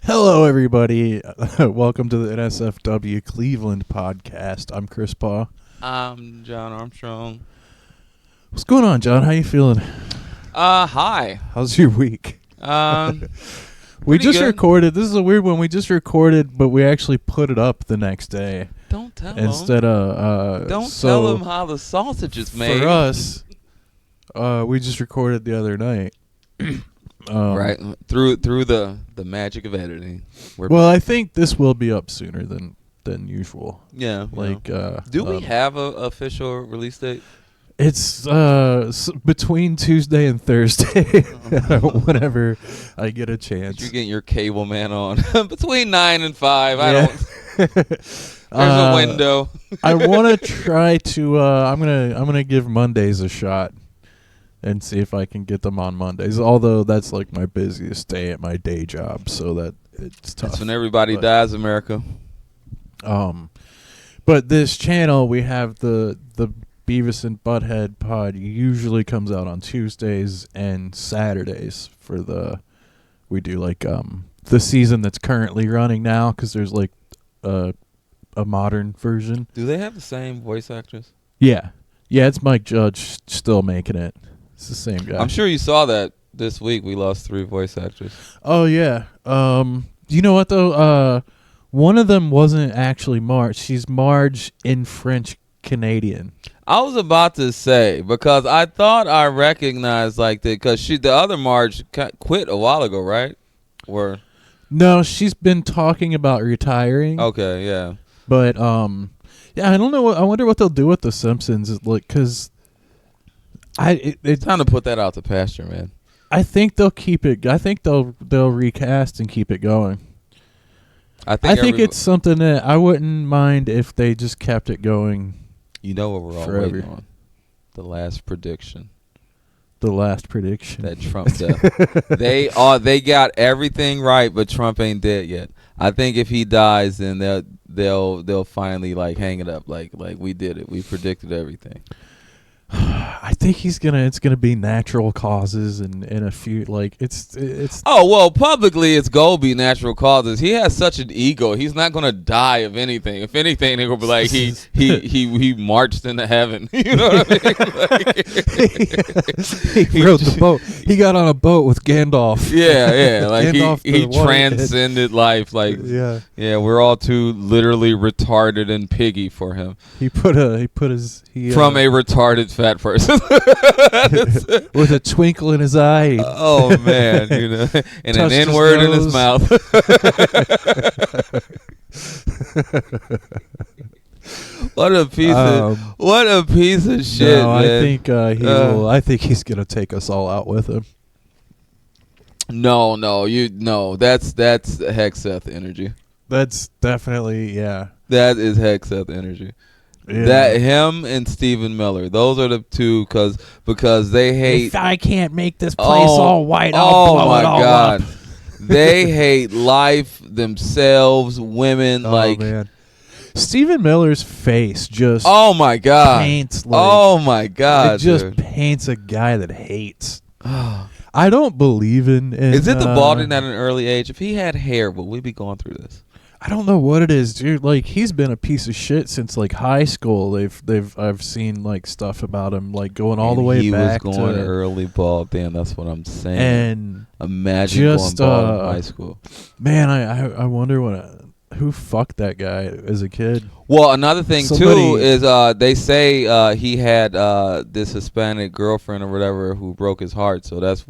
Hello, everybody. Welcome to the NSFW Cleveland podcast. I'm Chris Paugh. I'm John Armstrong. What's going on, John? How you feeling? Hi. How's your week? We just recorded. This is a weird one. We just recorded, but we actually put it up the next day. Don't tell them. Instead of tell them how the sausage is made. For us, we just recorded the other night. Right through the magic of editing. Well, I think this will be up sooner than usual. Yeah. Like, do we have a official release date? It's between Tuesday and Thursday, whenever I get a chance. You're getting your cable man on between 9 and 5. There's a window. I want to try to. I'm gonna give Mondays a shot and see if I can get them on Mondays. Although that's like my busiest day at my day job, so that it's tough. That's when everybody dies, America. But this channel, we have the Beavis and Butthead pod usually comes out on Tuesdays and Saturdays we do like the season that's currently running now, because there's like a modern version. Do they have the same voice actress? Yeah, it's Mike Judge still making it. It's the same guy. I'm sure you saw that this week. We lost 3 voice actors. Oh yeah. You know what though? One of them wasn't actually Marge. She's Marge in French Canadian. I was about to say, because I thought I recognized because the other Marge quit a while ago, right? No, she's been talking about retiring. Okay, yeah. But yeah, I don't know. I wonder what they'll do with the Simpsons, like, because it's time to put that out to pasture, man. I think they'll keep it. I think they'll recast and keep it going. I think it's something that I wouldn't mind if they just kept it going. You know what we're all forever. waiting on? The last prediction. That Trump death. They got everything right, but Trump ain't dead yet. I think if he dies, then they'll finally hang it up. Like we did it. We predicted everything. I think it's gonna be natural causes and a few it's. Oh well, publicly it's gonna be natural causes. He has such an ego. He's not gonna die of anything. If anything, they're gonna be like he marched into heaven. You know what I mean? He rode the boat. He got on a boat with Gandalf. Yeah. Like Gandalf he transcended life. Yeah. We're all too literally retarded and piggy for him. He put his from a retarded fat person with a twinkle in his eye. Oh man, and an N-word in his mouth. What a piece of shit. No, man. I think he's gonna take us all out with him. No, that's Hexeth energy. That's definitely That is Hexeth energy. Yeah. That him and Stephen Miller, those are the two, because they hate. If I can't make this place all white, I'll blow it all up. They hate life, themselves, women. Man. Stephen Miller's face just. Oh my God. Paints. Oh my God. It just paints a guy that hates. I don't believe in. Is it the balding at an early age? If he had hair, would we be going through this? I don't know what it is, dude. Like, he's been a piece of shit since high school. I've seen stuff about him going all the way back. He was going early bald. Damn, that's what I'm saying. And imagine going bald in high school. Man, I wonder who fucked that guy as a kid. Well, another thing too is they say he had this Hispanic girlfriend or whatever who broke his heart. So that's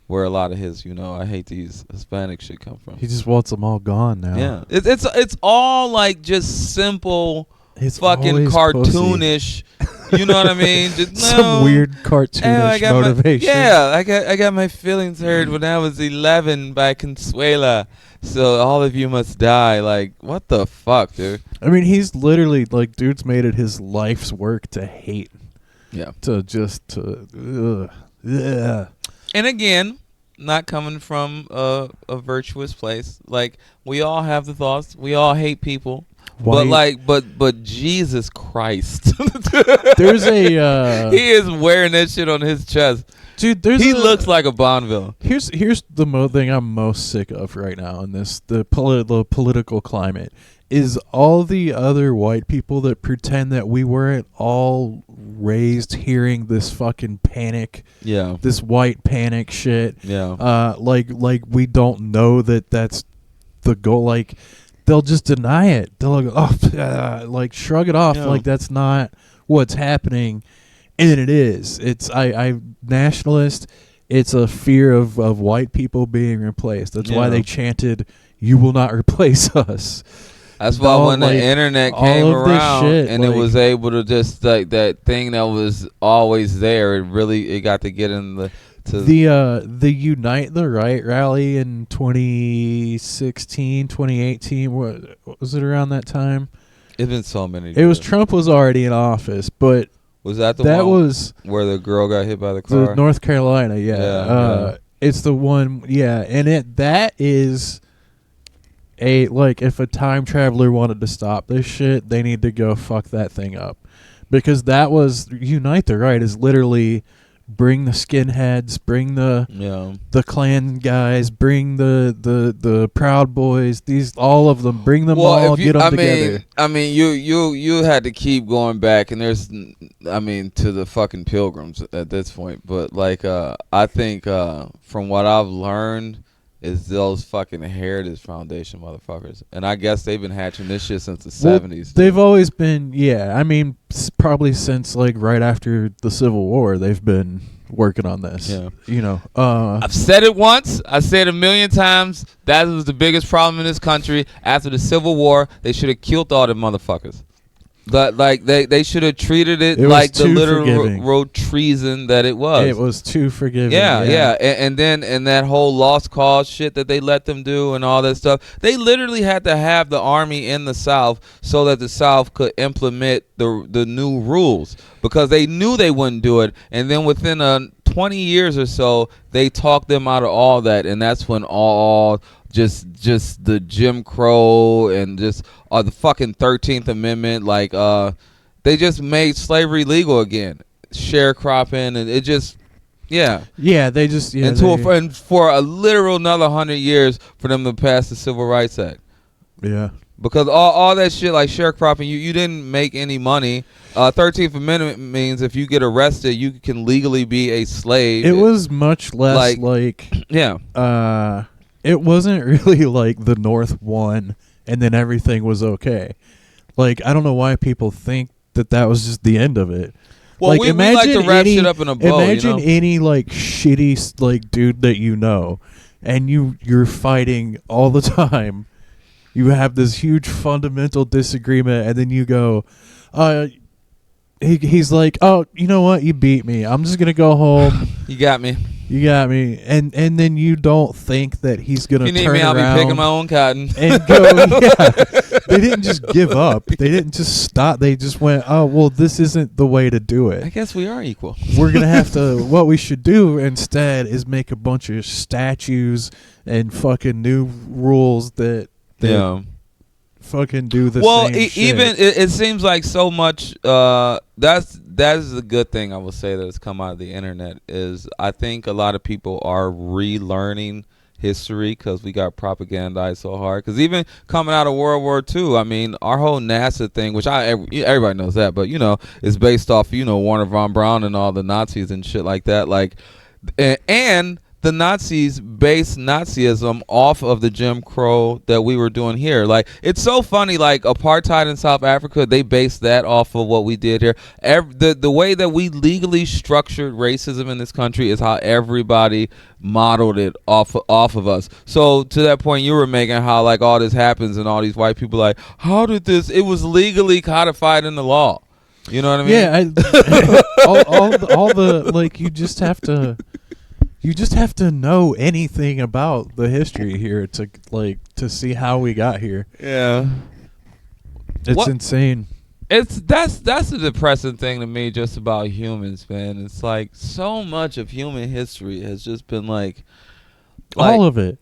where a lot of his, I hate these Hispanic shit come from. He just wants them all gone now. Yeah, it's all just simple, it's fucking cartoonish. You know what I mean? Some weird cartoonish motivation. I got my feelings hurt when I was 11 by Consuela. So all of you must die. What the fuck, dude? I mean, he's literally dude's made it his life's work to hate. Yeah. And again, not coming from a virtuous place. We all have the thoughts. We all hate people. But Jesus Christ. There's a he is wearing that shit on his chest. Dude, he looks like a Bond villain. Here's the thing I'm most sick of right now in the political climate is all the other white people that pretend that we weren't all raised hearing this fucking panic. Yeah. This white panic shit. Yeah. Like we don't know that that's the goal. Like they'll just deny it. They'll go, like shrug it off like that's not what's happening. And it is. It's I nationalist. It's a fear of white people being replaced. That's why they chanted, "You will not replace us." That's why when the internet came around and it was able to just like that thing that was always there, it got to get in the Unite the Right rally in 2016, 2018. What was it around that time? It's been so many. It was Trump was already in office, but. Was that the one was where the girl got hit by the car? North Carolina, yeah. It's the one, and that is if a time traveler wanted to stop this shit, they need to go fuck that thing up. Because that was, Unite the Right is literally bring the skinheads, bring the Klan guys, bring the Proud Boys, all of them, bring them all, get them together. I mean, you had to keep going back, and there's, to the fucking Pilgrims at this point. But I think from what I've learned is those fucking Heritage Foundation motherfuckers, and I guess they've been hatching this shit since the 70s. They've always been, probably since right after the Civil War, they've been working on this. Yeah, I've said it once, I said it a million times. That was the biggest problem in this country after the Civil War. They should have killed all the motherfuckers. But they should have treated it like the literal treason that it was. It was too forgiving. Yeah. And then that whole lost cause shit that they let them do and all that stuff. They literally had to have the army in the South so that the South could implement the new rules, because they knew they wouldn't do it. And then within 20 years or so, they talked them out of all that, and that's when all just the Jim Crow and just the fucking 13th Amendment, they just made slavery legal again, sharecropping, and it just they just and for a literal another 100 years for them to pass the Civil Rights Act. Because all that shit like sharecropping, you didn't make any money. 13th Amendment means if you get arrested, you can legally be a slave. It was much less it wasn't really like the North won and then everything was okay. I don't know why people think that was just the end of it. Well, we like to wrap shit up in a bow. Imagine any shitty dude that you know, and you're fighting all the time. You have this huge fundamental disagreement, and then you go, he's like, oh, you know what? You beat me. I'm just gonna go home. You got me. And then you don't think that he's gonna turn around. I'll be picking my own cotton and go. They didn't just give up. They didn't just stop. They just went, oh well, this isn't the way to do it. I guess we are equal. We're gonna have to. What we should do instead is make a bunch of statues and fucking new rules that fucking do the same shit. Even it seems like so much. That is a good thing I will say that has come out of the internet is I think a lot of people are relearning history because we got propagandized so hard. Because even coming out of World War II, our whole NASA thing, which everybody knows that, but is based off Warner von Braun and all the Nazis and shit like that. And the Nazis based Nazism off of the Jim Crow that we were doing here. It's so funny, apartheid in South Africa, they based that off of what we did here. The way that we legally structured racism in this country is how everybody modeled it off of us. So to that point you were making, how all this happens and all these white people how did this? It was legally codified in the law. You know what I mean? Yeah, all the you just have to know anything about the history here to see how we got here. Yeah. It's insane. That's a depressing thing to me just about humans, man. It's so much of human history has just been all of it.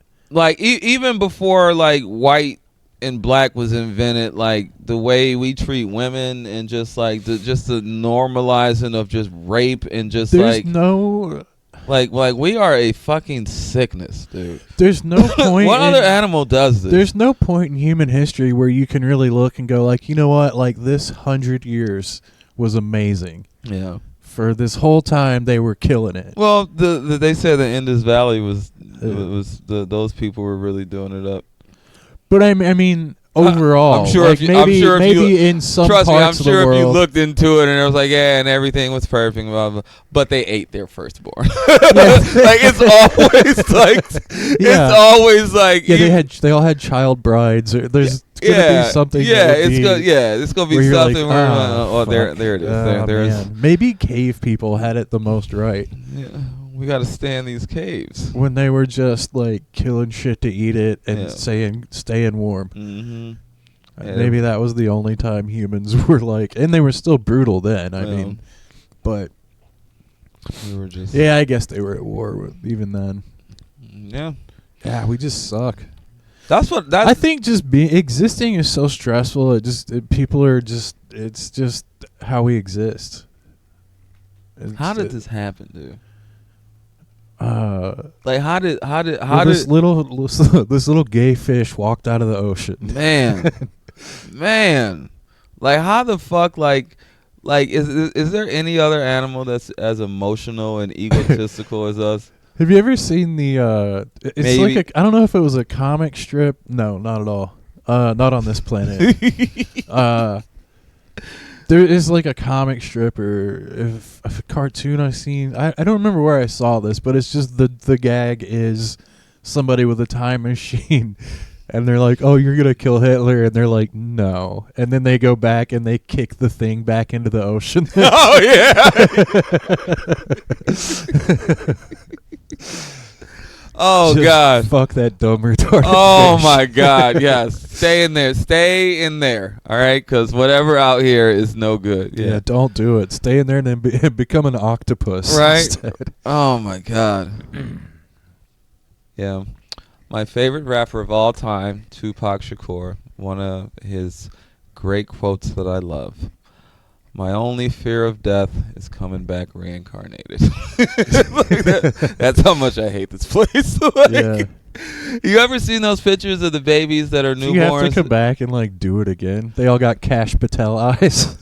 Even before white in black was invented, like the way we treat women and just like the normalizing of just rape and just there's no like we are a fucking sickness, dude. There's no point. What other animal does this? There's no point in human history where you can really look and go like, you know what, like this 100 years was amazing. Yeah. For this whole time they were killing it. Well, they said the Indus Valley was those people were really doing it up. But I mean, overall, I'm sure like maybe in some trust parts me, I'm sure of the if you world, looked into it and it was like, yeah, and everything was perfect, blah, blah, but they ate their firstborn. Like it's always like they all had child brides. There's gonna be something. It's gonna be something. Like, there it is. There is. Maybe cave people had it the most right. Yeah. We got to stay in these caves. When they were just like killing shit to eat it and saying staying warm. Mm-hmm. Maybe that was the only time humans were like, and they were still brutal then. I mean, but we were just. Yeah, I guess they were at war even then. Yeah. Yeah, we just suck. I think just existing is so stressful. People are just. It's just how we exist. How did this happen, dude? Like how did this little gay fish walked out of the ocean? Man, like how the fuck like is there any other animal that's as emotional and egotistical as us? Have you ever seen the? It's maybe. Like I don't know if it was a comic strip. No, not at all. Not on this planet. There is like a comic strip or a cartoon I've seen. I don't remember where I saw this, but it's just the gag is somebody with a time machine and they're like, oh, you're going to kill Hitler. And they're like, no. And then they go back and they kick the thing back into the ocean. Oh, yeah. Oh, just God. Fuck that dumb retarded fish. My God. Yes. Stay in there. Stay in there. All right? Because whatever out here is no good. Yeah, don't do it. Stay in there and then become an octopus. Right? Instead. Oh, my God. Yeah. My favorite rapper of all time, Tupac Shakur, one of his great quotes that I love. My only fear of death is coming back reincarnated. That's how much I hate this place. Yeah. You ever seen those pictures of the babies that are newborns? You have to come back and like do it again. They all got Cash Patel eyes.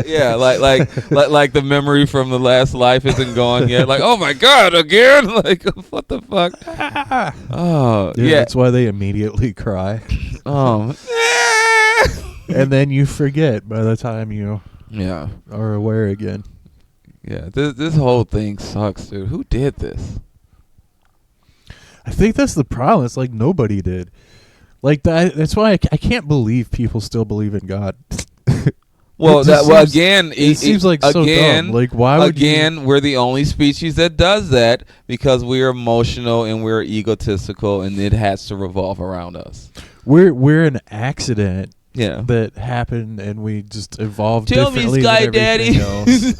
Yeah, like the memory from the last life isn't gone yet. Like, oh my God, again! Like, what the fuck? Oh, yeah. That's why they immediately cry. Oh. And then you forget by the time you are aware again. Yeah, this whole thing sucks, dude. Who did this? I think that's the problem. It's like nobody did. Like that's why I can't believe people still believe in God. It seems like so dumb. Like why would we're the only species that does that because we're emotional and we're egotistical and it has to revolve around us. We're an accident. Yeah, that happened, and we just evolved. Tell differently me, Sky than Daddy. Else.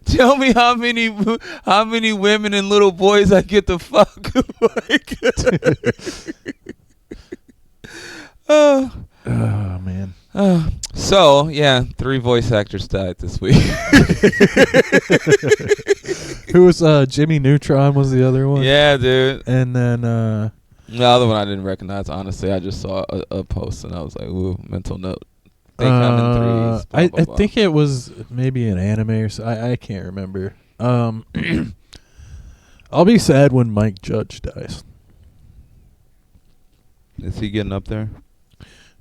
Tell me how many women and little boys I get to fuck. Oh man. So yeah, 3 voice actors died this week. Who was Jimmy Neutron? Was the other one? Yeah, dude. And then. The other one I didn't recognize, honestly. I just saw a post and I was like, ooh, mental note. They come in threes. Blah, blah, blah. I think it was maybe an anime or so. I can't remember. I'll be sad when Mike Judge dies. Is he getting up there?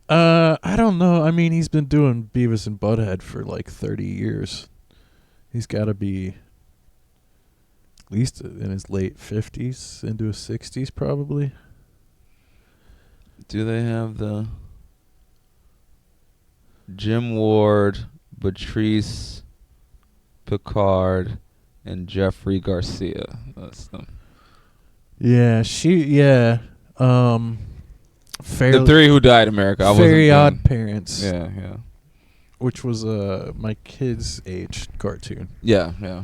I don't know. I mean, he's been doing Beavis and Butthead for like 30 years. He's got to be at least in his late 50s into his 60s probably. Do they have the Jim Ward, Patrice Picard, and Jeffrey Garcia? That's them. Yeah, the 3 who died in America. Very Odd Parents. Yeah. Which was my kid's age cartoon. Yeah.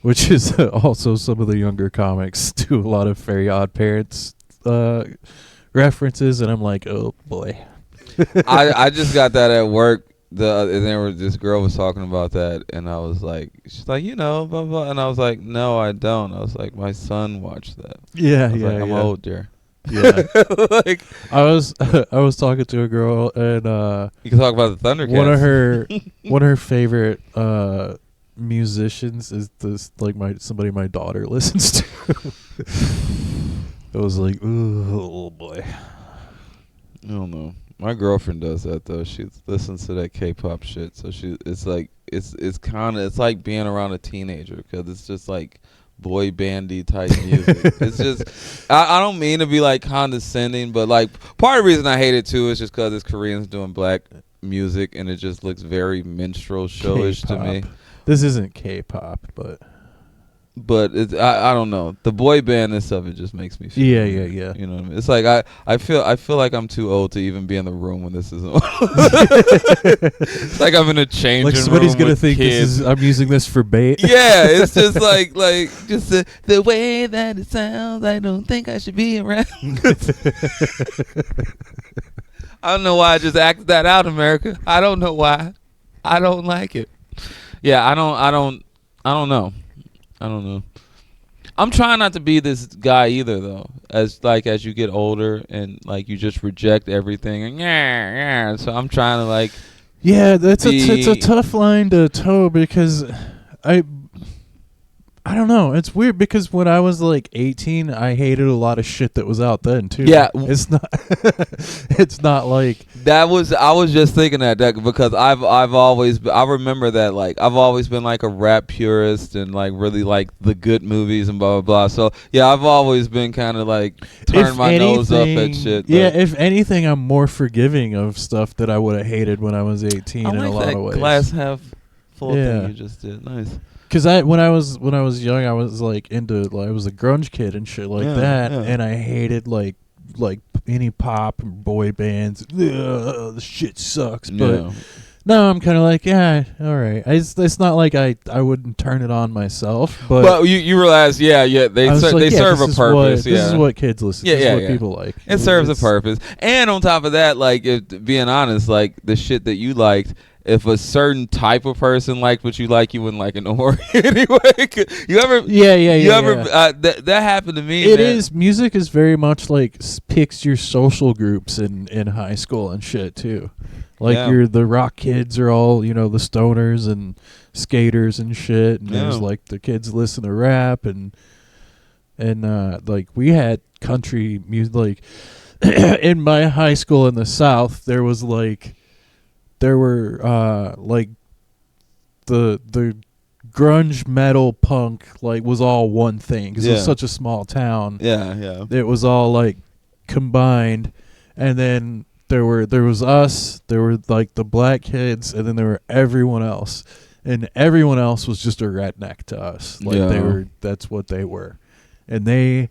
Which is also some of the younger comics do a lot of Very Odd Parents references, and I'm like, oh boy. I just got that at work. This girl was talking about that, and I was like, she's like, blah blah, and I was like, no, I don't. I was like, my son watched that. Yeah, I was like, I'm old, dear. Yeah. Like I was talking to a girl, and you can talk about the Thundercats. One of her favorite musicians is this, like, somebody my daughter listens to. I was like, oh boy. I don't know. My girlfriend does that though. She listens to that K-pop shit. So it's like like being around a teenager, because it's just like boy bandy type music. It's just I don't mean to be like condescending, but like part of the reason I hate it too is just because it's Koreans doing black music, and it just looks very minstrel showish to me. This isn't K-pop, but I don't know. The boy bandness of it just makes me feel yeah. You know what I mean? It's like I feel like I'm too old to even be in the room when this is on. It's like I'm in a changing room. Like somebody's gonna think I'm using this for bait. Yeah, it's just like just the way that it sounds. I don't think I should be around. I don't know why I just acted that out, America. I don't know why. I don't like it. Yeah, I don't know. I don't know. I'm trying not to be this guy either, though. As you get older and like you just reject everything and yeah. So I'm trying to like. Yeah, it's a tough line to toe, because I don't know. It's weird because when I was like 18, I hated a lot of shit that was out then too. Yeah, it's not. It's not like that was. I was just thinking that because I've always. I remember that like I've always been like a rap purist and like really like the good movies and blah blah blah. So yeah, I've always been kind of like turn my nose up at shit. Yeah, if anything, I'm more forgiving of stuff that I would have hated when I was 18 in a lot of ways. Glass half full thing you just did. Nice. Because when I was young, I was like I was a grunge kid and shit like that, and I hated like any pop and boy bands. The shit sucks. But now I'm kind of like, yeah, all right. It's not like I wouldn't turn it on myself, but you realize, they serve a purpose. This is what kids listen to. This is what people like. It serves a purpose. And on top of that, like, being honest, like the shit that you liked, if a certain type of person liked what you like, you wouldn't like it no more anyway. You ever? That happened to me. It is. Music is very much like picks your social groups in high school and shit too. Like the rock kids are all, the stoners and skaters and shit. And there's like the kids listen to rap and like we had country music. Like in my high school in the South, there were like the grunge metal punk like was all one thing because it was such a small town. Yeah. It was all like combined, and then there was us. There were like the black kids, and then there were everyone else, and everyone else was just a redneck to us. Like that's what they were, and they.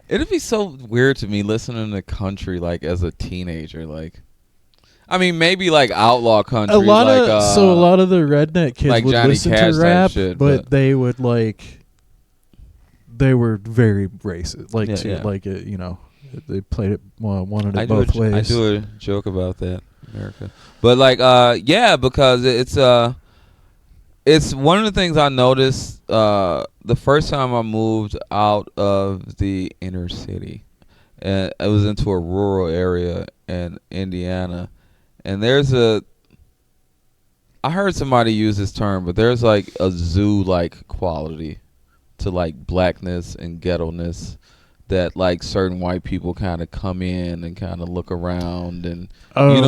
It'd be so weird to me listening to country like as a teenager, like. I mean, maybe like outlaw country. A lot of the redneck kids like would Johnny listen Cash to rap, shit, but they would they were very racist. They played it wanted it both ways. I do a joke about that, America. But like, because it's one of the things I noticed the first time I moved out of the inner city, and I was into a rural area in Indiana. And I heard somebody use this term, but there's like a zoo-like quality to like blackness and ghetto-ness that like certain white people kind of come in and kind of look around and and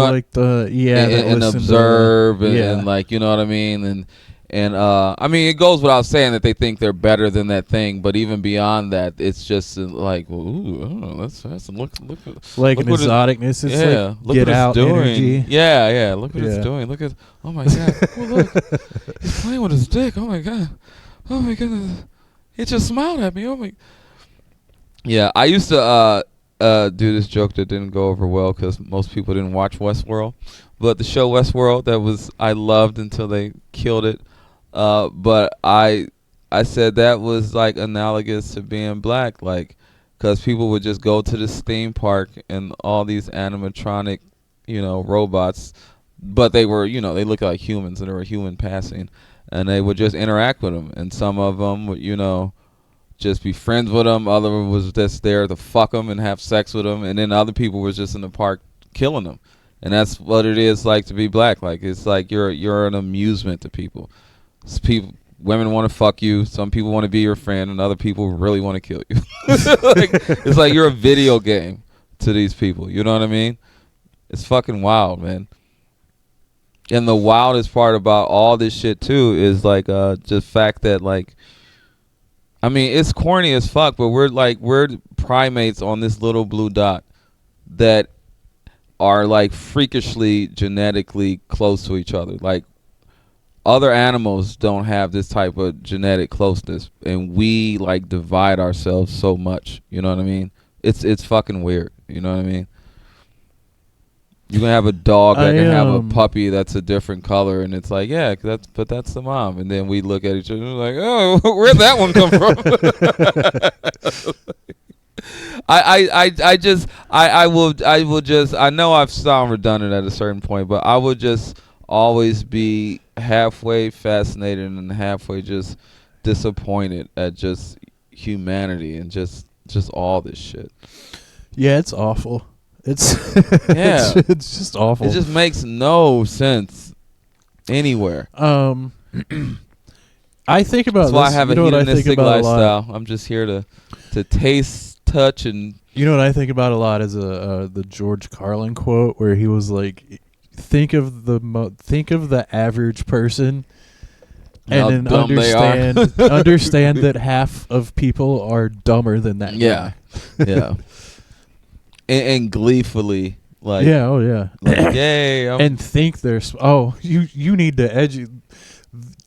observe and like, you know what I mean? And I mean, it goes without saying that they think they're better than that thing, but even beyond that, it's just like, well, ooh, I don't know, let's look like an exoticness. It's like look get what out it's doing. Energy. Yeah, look what it's doing. Look at, oh my god, oh look, he's playing with his dick. Oh my god, oh my goodness, he just smiled at me. Oh my. Yeah, I used to do this joke that didn't go over well because most people didn't watch Westworld, but the show Westworld I loved until they killed it. But I said that was like analogous to being black, like, because people would just go to this theme park and all these animatronic, robots, but they were, they looked like humans and they were human passing, and they would just interact with them. And some of them would, just be friends with them. Other was just there to fuck them and have sex with them. And then other people was just in the park killing them. And that's what it is like to be black. Like, it's like you're an amusement to people. Women want to fuck you. Some people want to be your friend, and other people really want to kill you. It's like you're a video game to these people. You know what I mean? It's fucking wild, man. And the wildest part about all this shit too is like just fact that like, I mean, it's corny as fuck, but we're primates on this little blue dot that are like freakishly genetically close to each other. Like, other animals don't have this type of genetic closeness, and we like divide ourselves so much. You know what I mean? It's fucking weird. You know what I mean? You can have a dog that can have a puppy that's a different color, and it's like, yeah, that's the mom. And then we look at each other and we're like, oh, where'd that one come from? I know I've sound redundant at a certain point, but I would just always be halfway fascinated and halfway just disappointed at just humanity and just all this shit. Yeah, it's awful. It's it's just awful. It just makes no sense anywhere. I think about that's why I have a hedonistic lifestyle. I'm just here to taste, touch, and you know what I think about a lot is the George Carlin quote where he was like, think of the average person, and then understand that half of people are dumber than that. Yeah, yeah. And gleefully, like, yeah, oh yeah, like, yay! And think there's you need to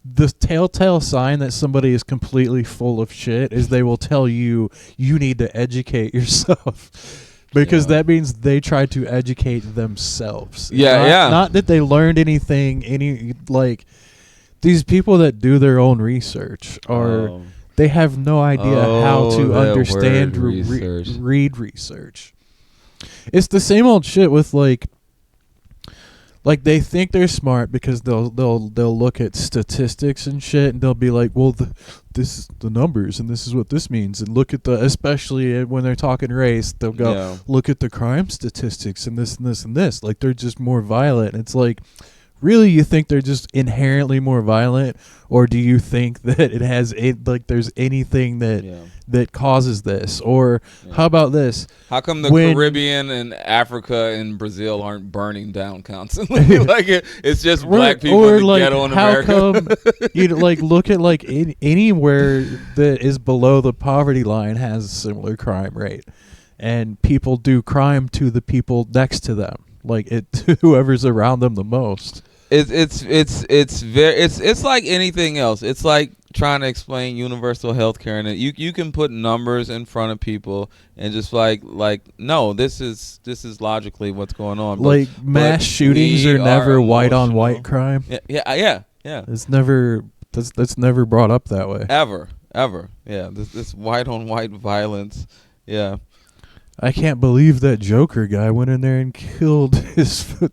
the telltale sign that somebody is completely full of shit is they will tell you need to educate yourself. Because that means they try to educate themselves. Not that they learned anything. Like, these people that do their own research they have no idea how to understand read research. It's the same old shit with like they think they're smart because they'll look at statistics and shit, and they'll be like, well, this is the numbers and this is what this means, and look at especially when they're talking race, they'll go look at the crime statistics and this and this and this. Like, they're just more violent. And it's like, really, you think they're just inherently more violent, or do you think that it has there's anything that causes this? Or how about this? How come the Caribbean and Africa and Brazil aren't burning down constantly? Like, it's just black people in the ghetto in America. How come you look at anywhere that is below the poverty line has a similar crime rate, and people do crime to the people next to them, like whoever's around them the most. It's like anything else. It's like trying to explain universal health care, and you can put numbers in front of people and just like no, this is logically what's going on. Like, mass shootings are never white on white crime. Yeah. It's never that's never brought up that way. Ever. Yeah. This white on white violence. Yeah. I can't believe that Joker guy went in there and killed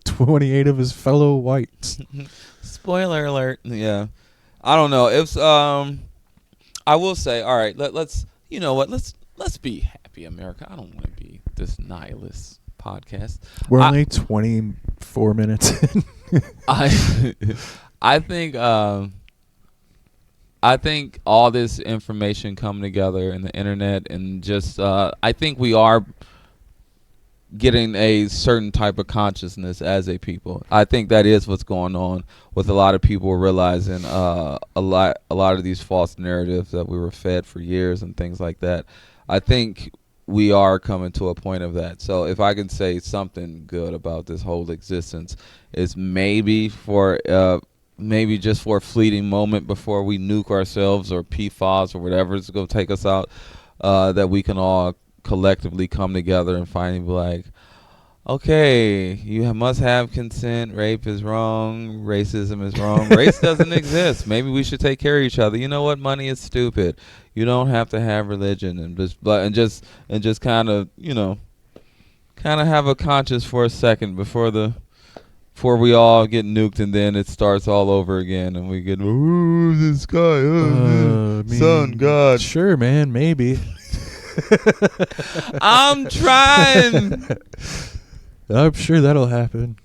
28 of his fellow whites. Spoiler alert. Yeah. I don't know. It's I will say, all right, let's you know what? Let's be happy, America. I don't want to be this nihilist podcast. We're only 24 minutes in. I think all this information coming together in the internet and just I think we are getting a certain type of consciousness as a people. I think that is what's going on with a lot of people realizing a lot of these false narratives that we were fed for years and things like that. I think we are coming to a point of that. So if I can say something good about this whole existence, is maybe just for a fleeting moment before we nuke ourselves or PFAS or whatever is going to take us out, that we can all collectively come together and finally be like, okay, you must have consent. Rape is wrong. Racism is wrong. Race doesn't exist. Maybe we should take care of each other. You know what? Money is stupid. You don't have to have religion and just kind of have a conscience for a second before we all get nuked, and then it starts all over again, and we get this guy, son, God. Sure, man, maybe. I'm trying. I'm sure that'll happen.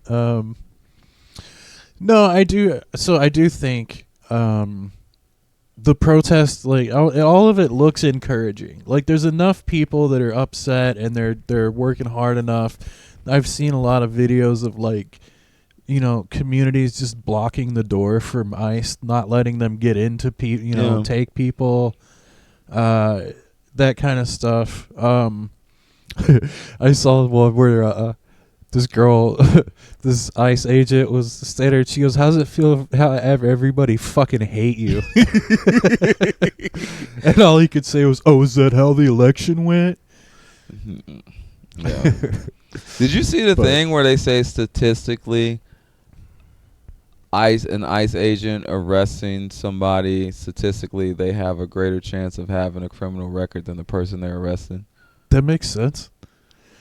No, I do. So I do think the protest, like all of it, looks encouraging. Like there's enough people that are upset and they're working hard enough. I've seen a lot of videos of like, communities just blocking the door from ICE, not letting them get into take people, that kind of stuff. I saw one where this girl, this ICE agent was standing there. She goes, "How does it feel how everybody fucking hate you?" And all he could say was, "Oh, is that how the election went?" Yeah. Did you see the thing where they say statistically, an ICE agent arresting somebody, statistically they have a greater chance of having a criminal record than the person they're arresting? That makes sense.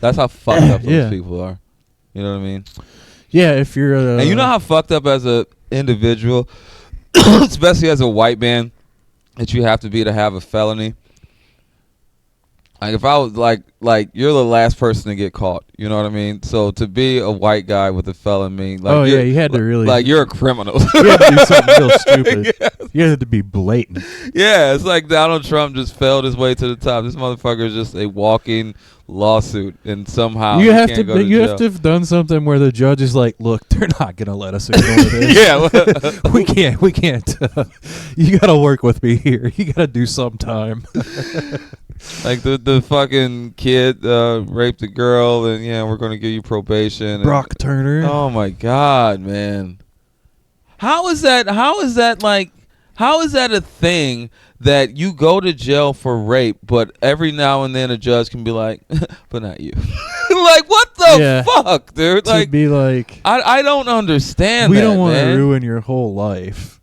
That's how fucked up those people are. You know what I mean? Yeah, if you're and you know how fucked up as a individual, especially as a white man, that you have to be to have a felony. Like if I was like you're the last person to get caught, you know what I mean? So to be a white guy with a felony, like you had to really you're a criminal. You had to do something real stupid. Yes. You had to be blatant. Yeah, it's like Donald Trump just failed his way to the top. This motherfucker is just a walking lawsuit, and somehow you have to have done something where the judge is like, "Look, they're not gonna let us ignore this. Yeah, we can't. You gotta work with me here. You gotta do some time." Like the fucking kid raped a girl, and we're gonna give you probation. Brock Turner. Oh my God, man! How is that a thing that you go to jail for rape, but every now and then a judge can be like, "But not you." Like what the fuck, dude? To like be like, I don't understand. We don't want to ruin your whole life.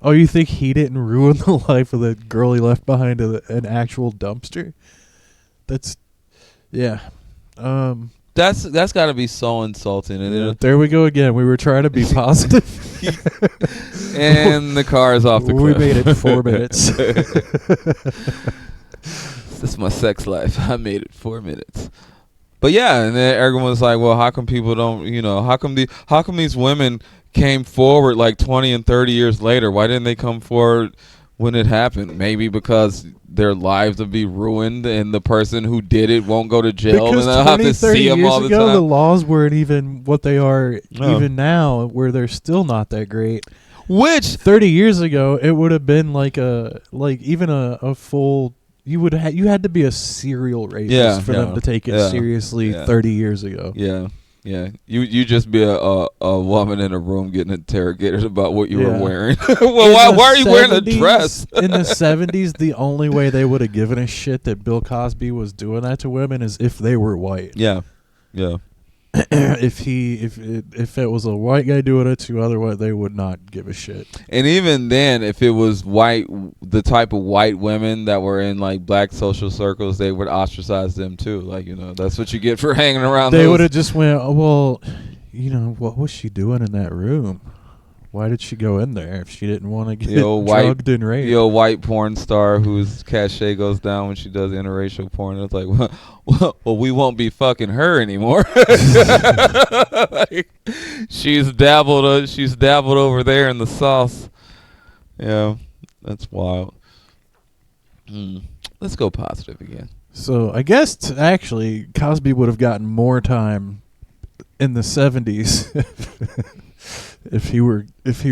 Oh, you think he didn't ruin the life of the girl he left behind an actual dumpster? That's That's got to be so insulting. And there we go again. We were trying to be positive. And the car is off the cliff. We made it 4 minutes. This is my sex life. I made it 4 minutes. But yeah, and then everyone was like, well, how come people don't, how come these women came forward like 20 and 30 years later? Why didn't they come forward when it happened? Maybe because their lives would be ruined and the person who did it won't go to jail, because and they'll have to see them all the time. The laws weren't even what they are even now, where they're still not that great. Which 30 years ago, it would have been like even a full. You had to be a serial rapist for them to take it seriously 30 years ago. Yeah. Yeah, you just be a woman in a room getting interrogated about what you were wearing. Well, why are you wearing a dress? In the 70s, the only way they would have given a shit that Bill Cosby was doing that to women is if they were white. Yeah. If it was a white guy doing it to other white, they would not give a shit. And even then, if it was white, the type of white women that were in like black social circles, they would ostracize them too. Like, that's what you get for hanging around. They would have just went, oh, well, what was she doing in that room? Why did she go in there if she didn't want to get drugged and raped? The old white porn star whose cachet goes down when she does interracial porn. It's like, well, we won't be fucking her anymore. Like, she's dabbled over there in the sauce. Yeah, that's wild. Let's go positive again. So I guess actually Cosby would have gotten more time in the 70s. If he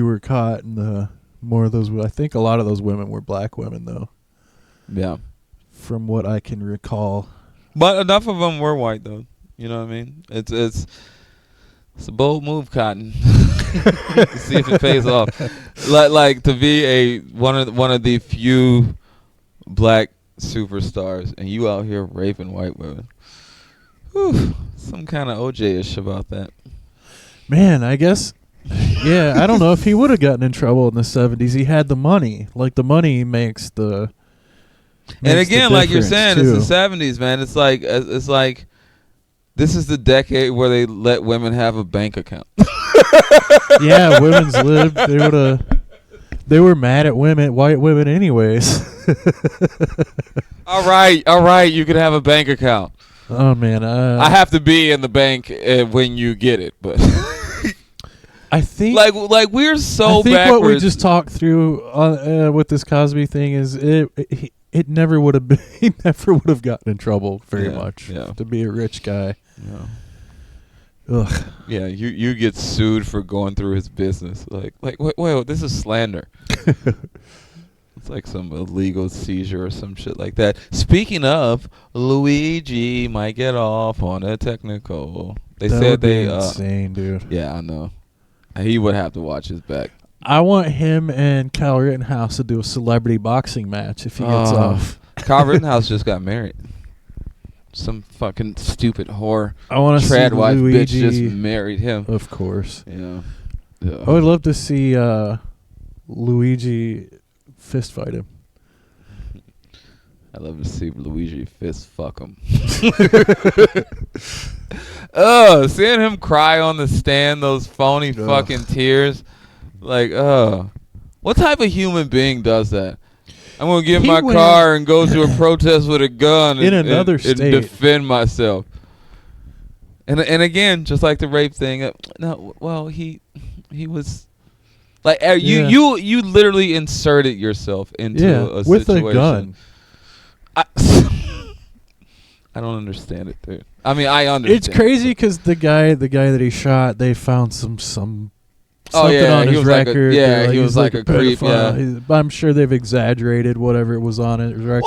were caught in more of those, I think a lot of those women were black women though. Yeah, from what I can recall. But enough of them were white though. You know what I mean? It's a bold move, Cotton. See if it pays off. Like to be one of the few black superstars, and you out here raping white women. Whew, some kind of OJ-ish about that. Man, I guess. Yeah, I don't know if he would have gotten in trouble in the 70s. He had the money. Like, the money makes the. And again, like you're saying, too. it's the 70s, man. It's like this is the decade where they let women have a bank account. Yeah, women's lib. They were mad at white women, anyways. All right. You can have a bank account. Oh man, I have to be in the bank when you get it, but I think like we're so. I think backwards. What we just talked through with this Cosby thing is it never would have been. He never would have gotten in trouble very much to be a rich guy. Yeah. Ugh. Yeah, you get sued for going through his business. Like wait, this is slander. It's like some illegal seizure or some shit like that. Speaking of, Luigi might get off on a technical. They said they insane, dude. Yeah, I know. He would have to watch his back. I want him and Kyle Rittenhouse to do a celebrity boxing match if he gets off. Kyle Rittenhouse just got married. Some fucking stupid whore. I want to see trad wife Luigi, bitch just married him. Of course. Yeah. I would love to see Luigi fist fight him. I love to see Luigi fist fuck him. Seeing him cry on the stand, those phony fucking tears. Like, what type of human being does that? I'm going to get in my car and go to a protest with a gun in another state and defend myself. And again, just like the rape thing, no, well, he was like you literally inserted yourself into a with situation. A gun. I don't understand it, dude. I mean, I understand. It's crazy because the guy that he shot, they found some something on his record. He was like a creep. Yeah, I'm sure they've exaggerated whatever it was on his record.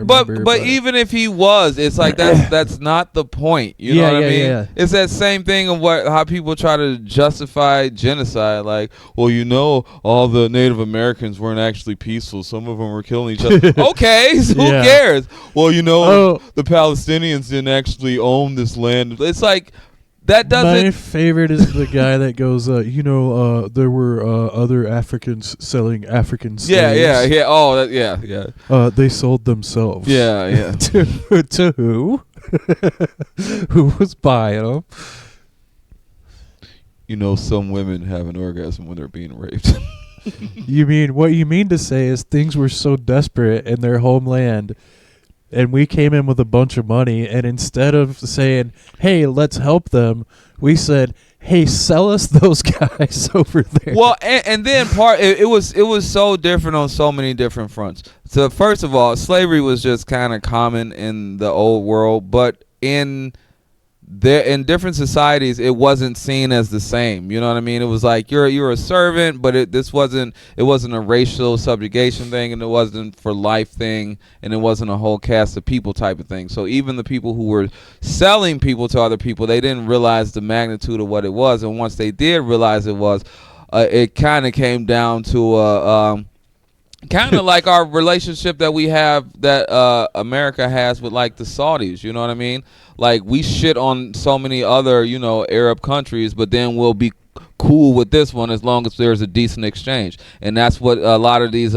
Well, even if he was, it's like that's not the point. You know what I mean? Yeah. It's that same thing of how people try to justify genocide. Like, well, all the Native Americans weren't actually peaceful. Some of them were killing each other. Okay, so who cares? Well, the Palestinians didn't actually own this land. It's like. That doesn't. My favorite is the guy that goes, there were other Africans selling African slaves. Yeah. Oh, yeah. They sold themselves. Yeah. to who? Who was buying them? Some women have an orgasm when they're being raped. What you mean to say is things were so desperate in their homeland. And we came in with a bunch of money, and instead of saying, hey, let's help them, we said, hey, sell us those guys over there. Well, and then it was so different on so many different fronts. So first of all, slavery was just kind of common in the old world, but in different societies, it wasn't seen as the same. You know what I mean? It was like you're a servant, but it wasn't a racial subjugation thing, and it wasn't for life thing, and it wasn't a whole cast of people type of thing. So even the people who were selling people to other people, they didn't realize the magnitude of what it was, and once they did realize it was, it kind of came down to kind of like our relationship that we have that America has with like the Saudis. You know what I mean? Like we shit on so many other Arab countries, but then we'll be cool with this one as long as there's a decent exchange. And that's what a lot of these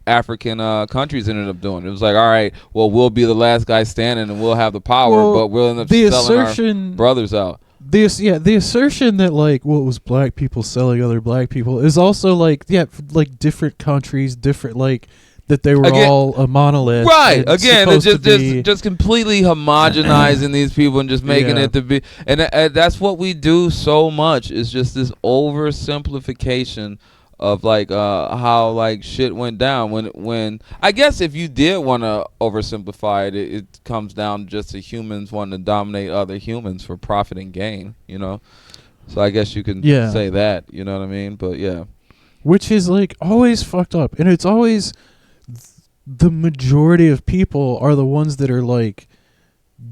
African countries ended up doing. It was like, all right, well, we'll be the last guy standing and we'll have the power, but we'll end up selling our brothers out. The assertion that it was black people selling other black people is also like different countries, different that they were all a monolith. Right. Again, it's just completely homogenizing these people and just making it to be. And that's what we do so much is just this oversimplification of how shit went down. When I guess if you did want to oversimplify it, it comes down just to humans wanting to dominate other humans for profit and gain. So I guess you can say that. You know what I mean? But yeah, which is always fucked up, and it's always. The majority of people are the ones that are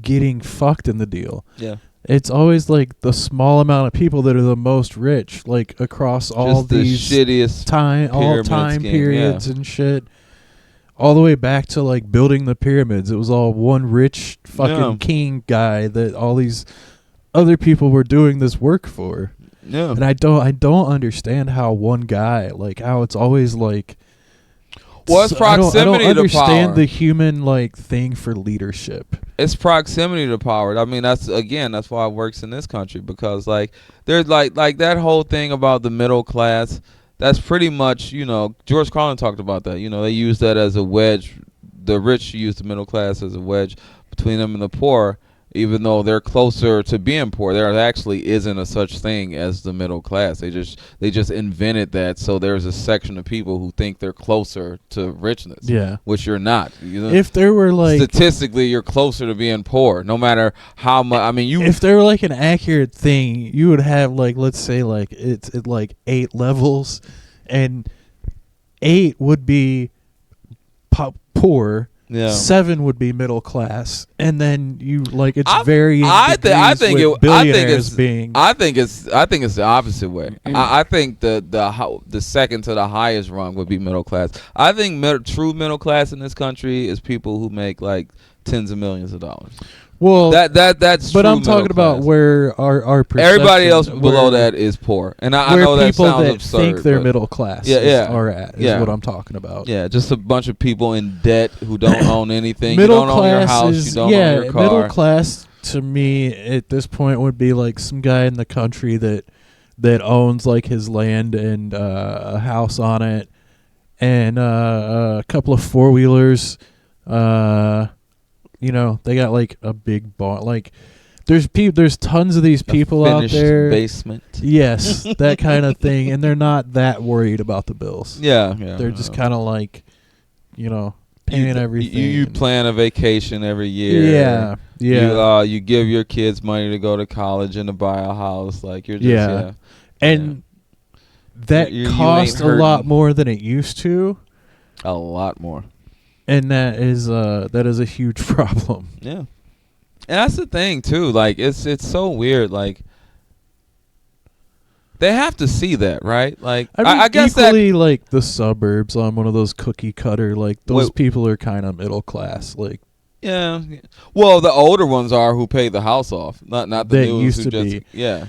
getting fucked in the deal. Yeah. It's always the small amount of people that are the most rich, across all just these shittiest time periods and shit. all the way back to like building the pyramids. It was all one rich fucking king guy that all these other people were doing this work for. Yeah. And I don't understand how one guy, like how it's always like, well, it's proximity I don't to understand power. the human like thing for leadership. It's proximity to power. I mean, that's why it works in this country, because like there's like that whole thing about the middle class. That's pretty much, George Carlin talked about that. They use that as a wedge. The rich use the middle class as a wedge between them and the poor. Even though they're closer to being poor, there actually isn't a such thing as the middle class. They just invented that, so there's a section of people who think they're closer to richness. Yeah, which you're not. If there were like statistically, you're closer to being poor, no matter how much. I mean, if there were like an accurate thing, you would have like, let's say like it's like 8 levels, and 8 would be poor. Yeah. 7 would be middle class, and then you like it's I think it's being. I think it's the opposite way. I think the second to the highest rung would be middle class. I think true middle class in this country is people who make like tens of millions of dollars. Well, that's. But I'm talking about where our everybody else below that is poor, and I know that sounds absurd. People that think they're middle class, are at is what I'm talking about. Yeah, just a bunch of people in debt who don't own anything. Middle you don't own your house. You don't own your car. Middle class to me at this point would be like some guy in the country that owns like his land and a house on it, and a couple of 4-wheelers. They got like a big barn. Like, there's tons of these people out there. Basement. Yes, that kind of thing, and they're not that worried about the bills. Yeah. They're just kind of like, paying everything. You plan a vacation every year. Yeah. You give your kids money to go to college and to buy a house. Like you're just and that costs a lot more than it used to. A lot more. And that is a huge problem. Yeah, and that's the thing too. Like it's so weird. Like they have to see that, right? Like I guess equally, like the suburbs on one of those cookie cutter. Like those people are kind of middle class. Like yeah. Well, the older ones are who pay the house off, not the that new used who to just, be. Yeah.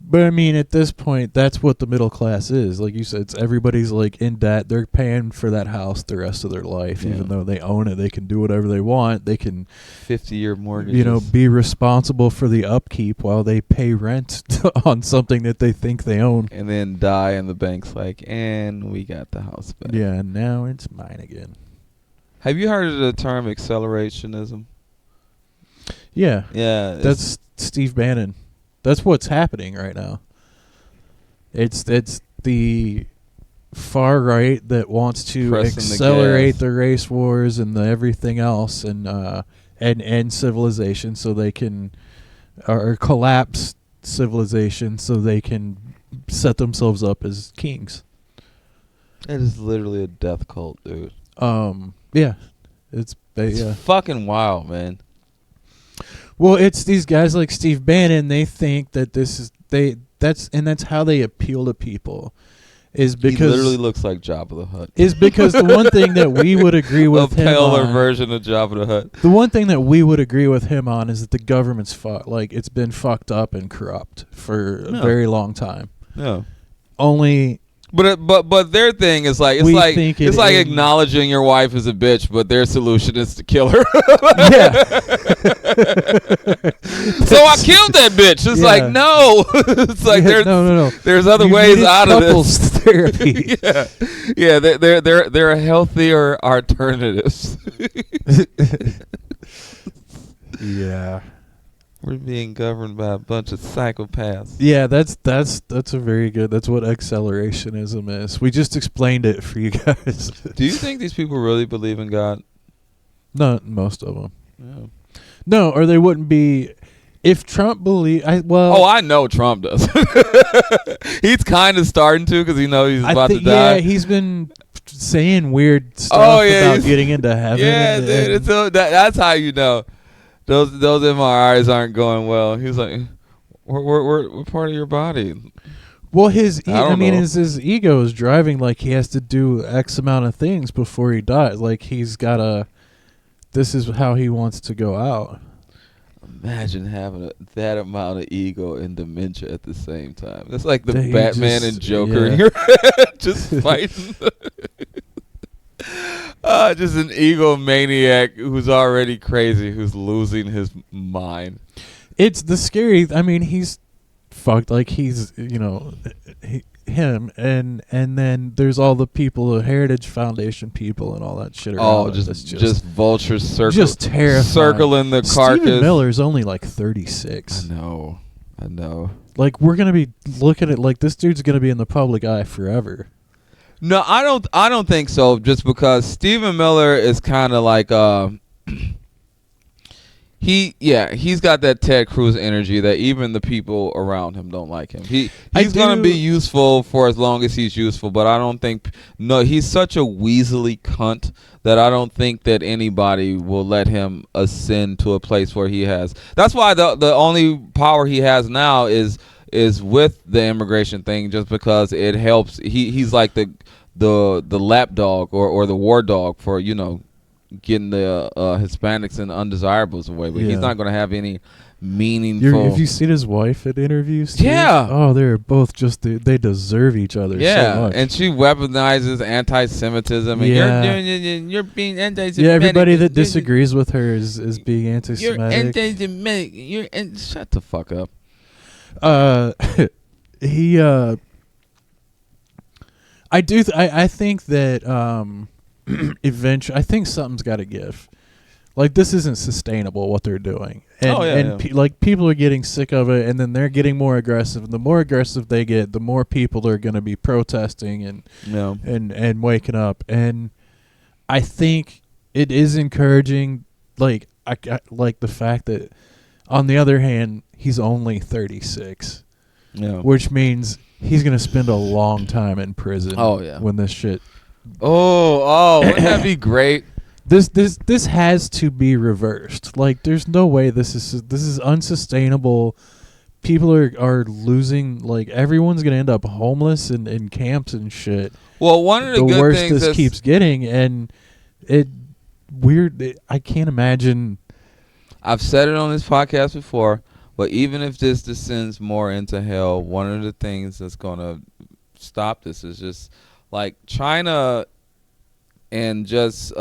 But I mean, at this point, that's what the middle class is. Like you said, it's everybody's like in debt. They're paying for that house the rest of their life, even though they own it. They can do whatever they want. They can 50-year mortgages. Be responsible for the upkeep while they pay rent on something that they think they own, and then die, and the bank's like, and we got the house back. Yeah, and now it's mine again. Have you heard of the term accelerationism? Yeah. Yeah. That's Steve Bannon. That's what's happening right now. It's the far right that wants to pressing accelerate the race wars and the everything else, and end civilization so they can, or collapse civilization so they can set themselves up as kings. It is literally a death cult, dude. Yeah, it's fucking wild, man. Well, it's these guys like Steve Bannon. They think that that's how they appeal to people, is because he literally looks like Jabba the Hutt. Is because the one thing that we would agree with him on, a paler version of Jabba the Hutt. The one thing that we would agree with him on is that the government's it's been fucked up and corrupt for a very long time. Yeah. Only. But their thing is like it's like acknowledging your wife is a bitch, but their solution is to kill her. Yeah. So I killed that bitch. It's like no. It's like no. There's other ways out of this. Therapy. Yeah. There are healthier alternatives. Yeah. We're being governed by a bunch of psychopaths. Yeah, that's a very good. That's what accelerationism is. We just explained it for you guys. Do you think these people really believe in God? Not most of them. Yeah. No, or they wouldn't be. If Trump believed, I know Trump does. He's kind of starting to because he's about to die. Yeah, he's been saying weird stuff about getting into heaven. Yeah, dude. That's how you know. Those MRIs aren't going well. He's like, we're part of your body. Well, his ego is driving like he has to do X amount of things before he dies. Like he's gotta. This is how he wants to go out. Imagine having that amount of ego and dementia at the same time. That's like the Batman and Joker in your head, just fighting. Just an egomaniac who's already crazy, who's losing his mind. It's the scary. I mean, he's fucked. Like he's, him, and then there's all the people, the Heritage Foundation people, and all that shit. Oh, just vultures just terrifying. Circling the carcass. Stephen Miller's only like 36. I know. Like we're gonna be looking at like this dude's gonna be in the public eye forever. No, I don't think so. Just because Stephen Miller is kind of like he's got that Ted Cruz energy that even the people around him don't like him. He's gonna be useful for as long as he's useful, but I don't think he's such a weaselly cunt that I don't think that anybody will let him ascend to a place where he has. That's why the only power he has now is with the immigration thing, just because it helps. He's like the lapdog or the war dog for getting the Hispanics and undesirables away, but he's not going to have any meaningful. Have you seen his wife at interviews? Yeah. Oh, they're both they deserve each other. Yeah, so much. And she weaponizes anti-Semitism. And you're being anti-Semitic. Yeah, everybody that disagrees with her is being anti-Semitic. You're anti-Semitic. Shut the fuck up. I think that eventually, I think something's got to give. Like this isn't sustainable what they're doing, and people are getting sick of it, and then they're getting more aggressive. And the more aggressive they get, the more people are going to be protesting and waking up. And I think it is encouraging. Like I like the fact that, on the other hand, he's only 36. Yeah. Which means he's going to spend a long time in prison. Oh yeah. When this shit. Oh, wouldn't that be great? This has to be reversed. Like there's no way this is unsustainable. People are losing. Like everyone's going to end up homeless in camps and shit. Well, one of the good worse things this keeps getting, and I can't imagine. I've said it on this podcast before. But even if this descends more into hell, one of the things that's going to stop this is just like China and just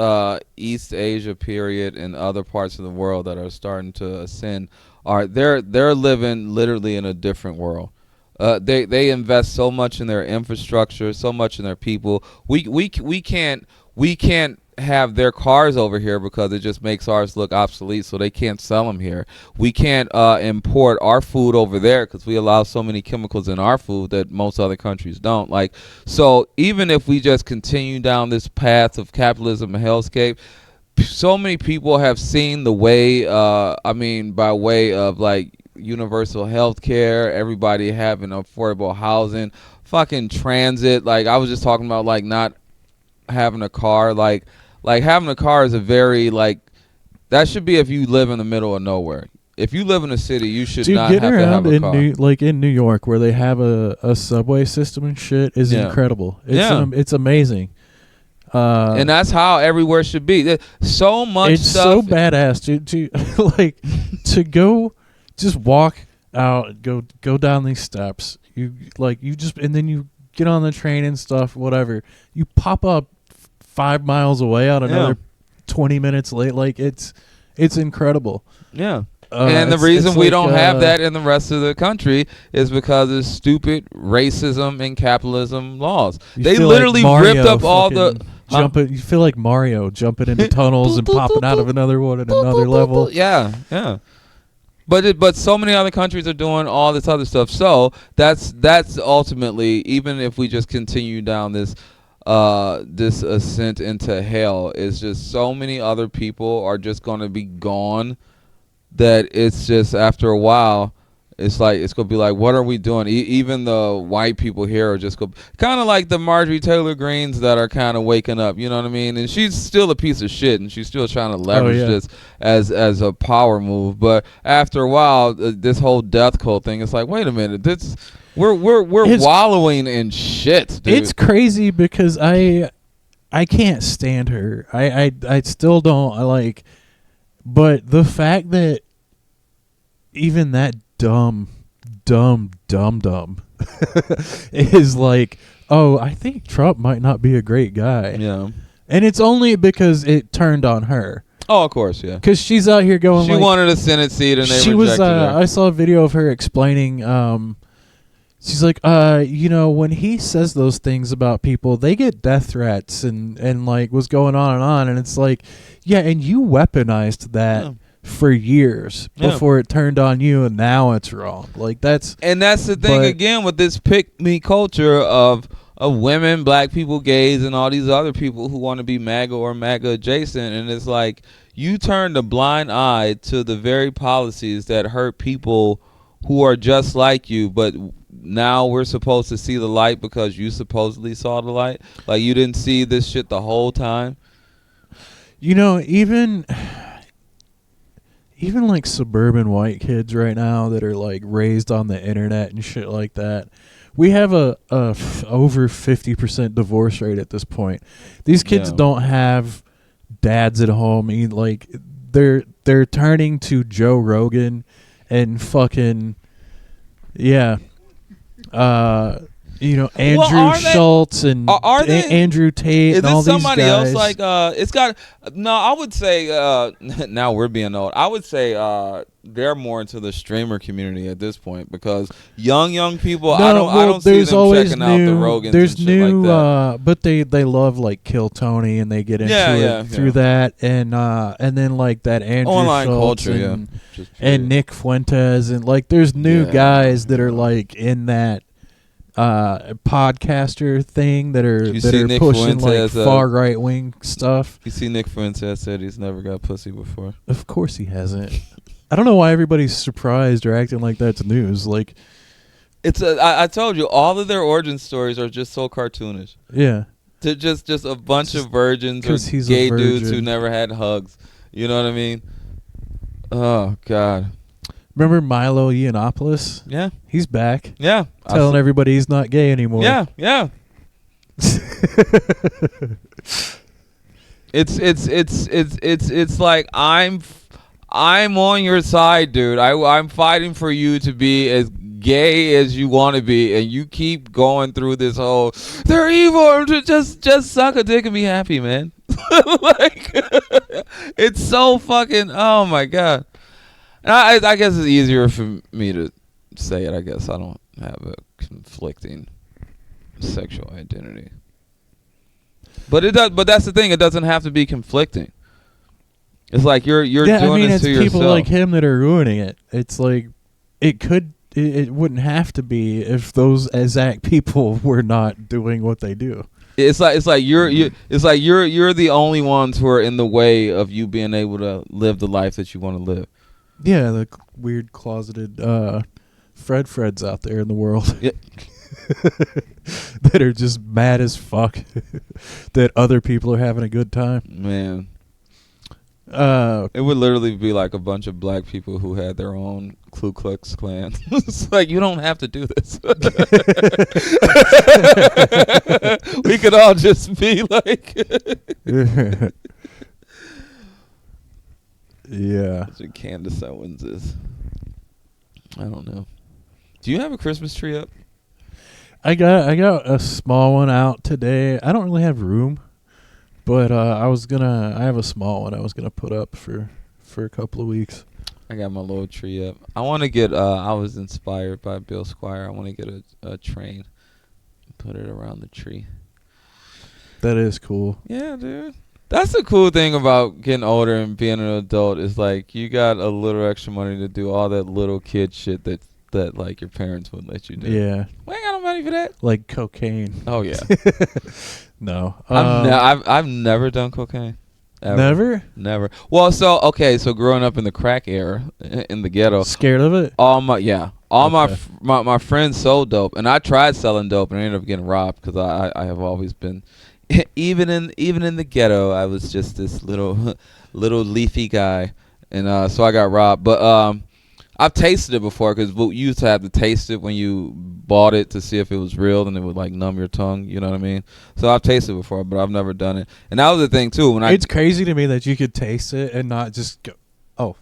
East Asia period and other parts of the world that are starting to ascend they're living literally in a different world. They invest so much in their infrastructure, so much in their people. We can't have their cars over here because it just makes ours look obsolete, so they can't sell them here. We can't import our food over there because we allow so many chemicals in our food that most other countries don't. Like, so even if we just continue down this path of capitalism and hellscape, so many people have seen the way, by way of like universal health care, everybody having affordable housing, fucking transit. Like I was just talking about like not having a car, like having a car is a very that should be if you live in the middle of nowhere. If you live in a city, you should not have to have a car. In New York, where they have a subway system and shit, is incredible. It's amazing. And that's how everywhere should be. There's so much it's stuff. So badass to go just walk out, go down these steps. You just, and then you get on the train and stuff, whatever. You pop up 5 miles away out another 20 minutes late. Like it's incredible. Yeah. And the reason we don't have that in the rest of the country is because of stupid racism and capitalism laws. They literally ripped up all the you feel like Mario jumping into tunnels and popping out of another one at another level. Yeah. But so many other countries are doing all this other stuff. So that's ultimately, even if we just continue down this ascent into hell, is just so many other people are just going to be gone that it's just after a while It's gonna be like, what are we doing? Even the white people here are just kind of like the Marjorie Taylor Greens that are kind of waking up. You know what I mean? And she's still a piece of shit, and she's still trying to leverage this as a power move. But after a while, this whole death cult thing, it's like, wait a minute, we're wallowing in shit, dude. It's crazy because I can't stand her. I still don't like. But the fact that even that dumb is like, oh, I think Trump might not be a great guy. Yeah. And it's only because it turned on her. Oh, of course, yeah. Because she's out here going. She wanted a Senate seat, and they rejected her. I saw a video of her explaining. She's like, when he says those things about people, they get death threats and like what's going on, and it's like, yeah, and you weaponized that for years before it turned on you, and now it's wrong. Like that's the thing again with this pick me culture of women, black people, gays, and all these other people who want to be MAGA or MAGA adjacent, and it's like you turn a blind eye to the very policies that hurt people who are just like you, but now we're supposed to see the light because you supposedly saw the light. Like you didn't see this shit the whole time. Even like suburban white kids right now that are like raised on the internet and shit like that. We have a over 50% divorce rate at this point. These kids don't have dads at home. Like they're turning to Joe Rogan and fucking Andrew Schultz and Andrew Tate and all these guys. Is it somebody else? Like, it's got. No, I would say. Now we're being old. I would say they're more into the streamer community at this point because young people. I don't see them checking out the Rogans. There's and shit new, like that. but they love like Kill Tony and they get into it through that and then like that Andrew online Schultz culture, and Nick Fuentes and like there's new guys that are like in that. Podcaster thing that are Nick pushing Fuentes, like far right wing stuff. You see, Nick Fuentes said he's never got pussy before. Of course he hasn't. I don't know why everybody's surprised or acting like that's news. Like, I told you, all of their origin stories are just so cartoonish. Yeah, to just a bunch of virgins or gay dudes who never had hugs. You know what I mean? Oh God. Remember Milo Yiannopoulos? Yeah. He's back. Yeah. Telling everybody he's not gay anymore. Yeah, yeah. It's like I'm on your side, dude. I'm fighting for you to be as gay as you want to be, and you keep going through this whole they're evil. Just suck a dick and be happy, man. Like it's so fucking. Oh my God. I guess it's easier for me to say it. I guess I don't have a conflicting sexual identity. But it does. But that's the thing. It doesn't have to be conflicting. It's like you're doing this to yourself. It's people like him that are ruining it. It's like it wouldn't have to be if those exact people were not doing what they do. It's like you're the only ones who are in the way of you being able to live the life that you want to live. Yeah, the weird closeted Freds out there in the world. Yeah. That are just mad as fuck that other people are having a good time. Man. It would literally be like a bunch of black people who had their own Ku Klux Klan. It's like, you don't have to do this. We could all just be like... Yeah. That's what Candace Owens is. I don't know. Do you have a Christmas tree up? I got a small one out today. I don't really have room, but I have a small one I was gonna put up for a couple of weeks. I got my little tree up. I want to get I was inspired by Bill Squire. I want to get a train and put it around the tree. That is cool. Yeah, dude. That's the cool thing about getting older and being an adult is like you got a little extra money to do all that little kid shit that like your parents wouldn't let you do. Yeah. We ain't got no money for that. Like cocaine. Oh yeah. No. I've never done cocaine. Ever. Never. Well, so growing up in the crack era in the ghetto. Scared of it? All All my friends sold dope, and I tried selling dope, and I ended up getting robbed because I have always been, even in the ghetto, I was just this little leafy guy, and so I got robbed. But I've tasted it before because you used to have to taste it when you bought it to see if it was real, and it would like numb your tongue. You know what I mean? So I've tasted it before, but I've never done it. And that was the thing too. It's crazy to me that you could taste it and not just go, oh.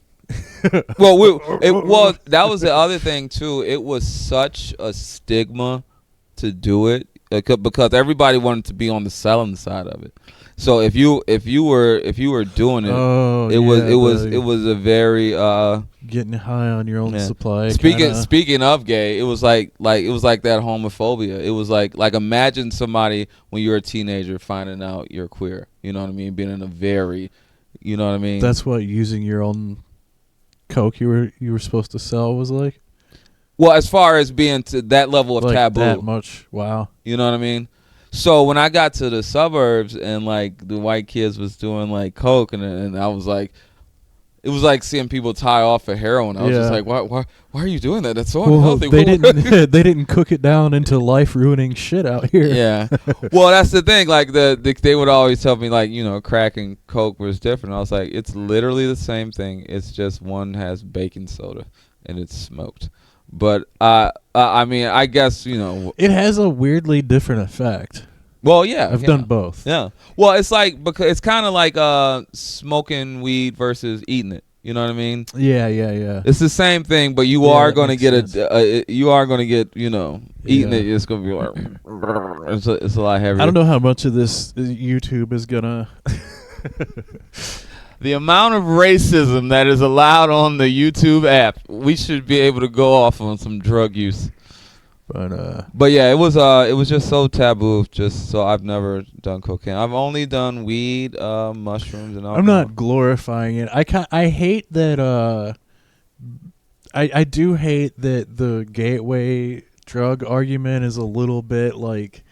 Well, that was the other thing too. It was such a stigma to do it because everybody wanted to be on the selling side of it. So if you were doing it, it was a very getting high on your own supply. Speaking of gay, it was like that homophobia. It was like imagine somebody when you're a teenager finding out you're queer. You know what I mean? Being in a very, you know what I mean? That's what using your own coke you were supposed to sell was like. Well, as far as being to that level of like taboo, that much. Wow. You know what I mean? So when I got to the suburbs and like the white kids was doing like coke and I was like, it was like seeing people tie off for heroin. I was just like, why are you doing that? That's so unhealthy. They didn't cook it down into life ruining shit out here. Yeah. Well, that's the thing. Like they would always tell me like, you know, crack and coke was different. I was like, it's literally the same thing. It's just one has baking soda and it's smoked. But I mean, I guess, you know, it has a weirdly different effect. Well, yeah, I've done both. Yeah. Well, it's like because it's kind of like smoking weed versus eating it. You know what I mean? Yeah. It's the same thing, but you are going to get you know, eating it. It's going to be like it's a lot heavier. I don't know how much of this YouTube is gonna. The amount of racism that is allowed on the YouTube app, we should be able to go off on some drug use. But yeah, it was just so taboo. Just so I've never done cocaine. I've only done weed, mushrooms, and alcohol. I'm not glorifying it. I hate that. I do hate that the gateway drug argument is a little bit like,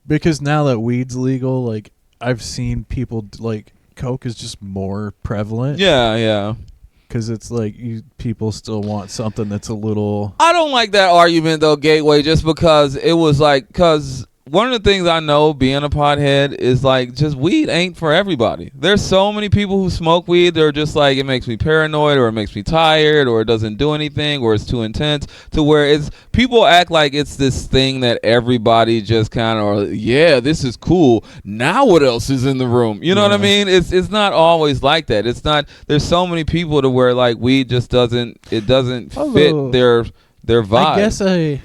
because now that weed's legal, like I've seen people like coke is just more prevalent. Yeah. Because it's like people still want something that's a little. I don't like that argument though, gateway, just because it was like, because one of the things I know being a pothead is like just weed ain't for everybody. There's so many people who smoke weed, they're just like, it makes me paranoid or it makes me tired or it doesn't do anything or it's too intense, to where it's people act like it's this thing that everybody just kind of, yeah, this is cool. Now what else is in the room? You know what I mean? It's not always like that. It's not, there's so many people to where like weed just doesn't fit their vibe.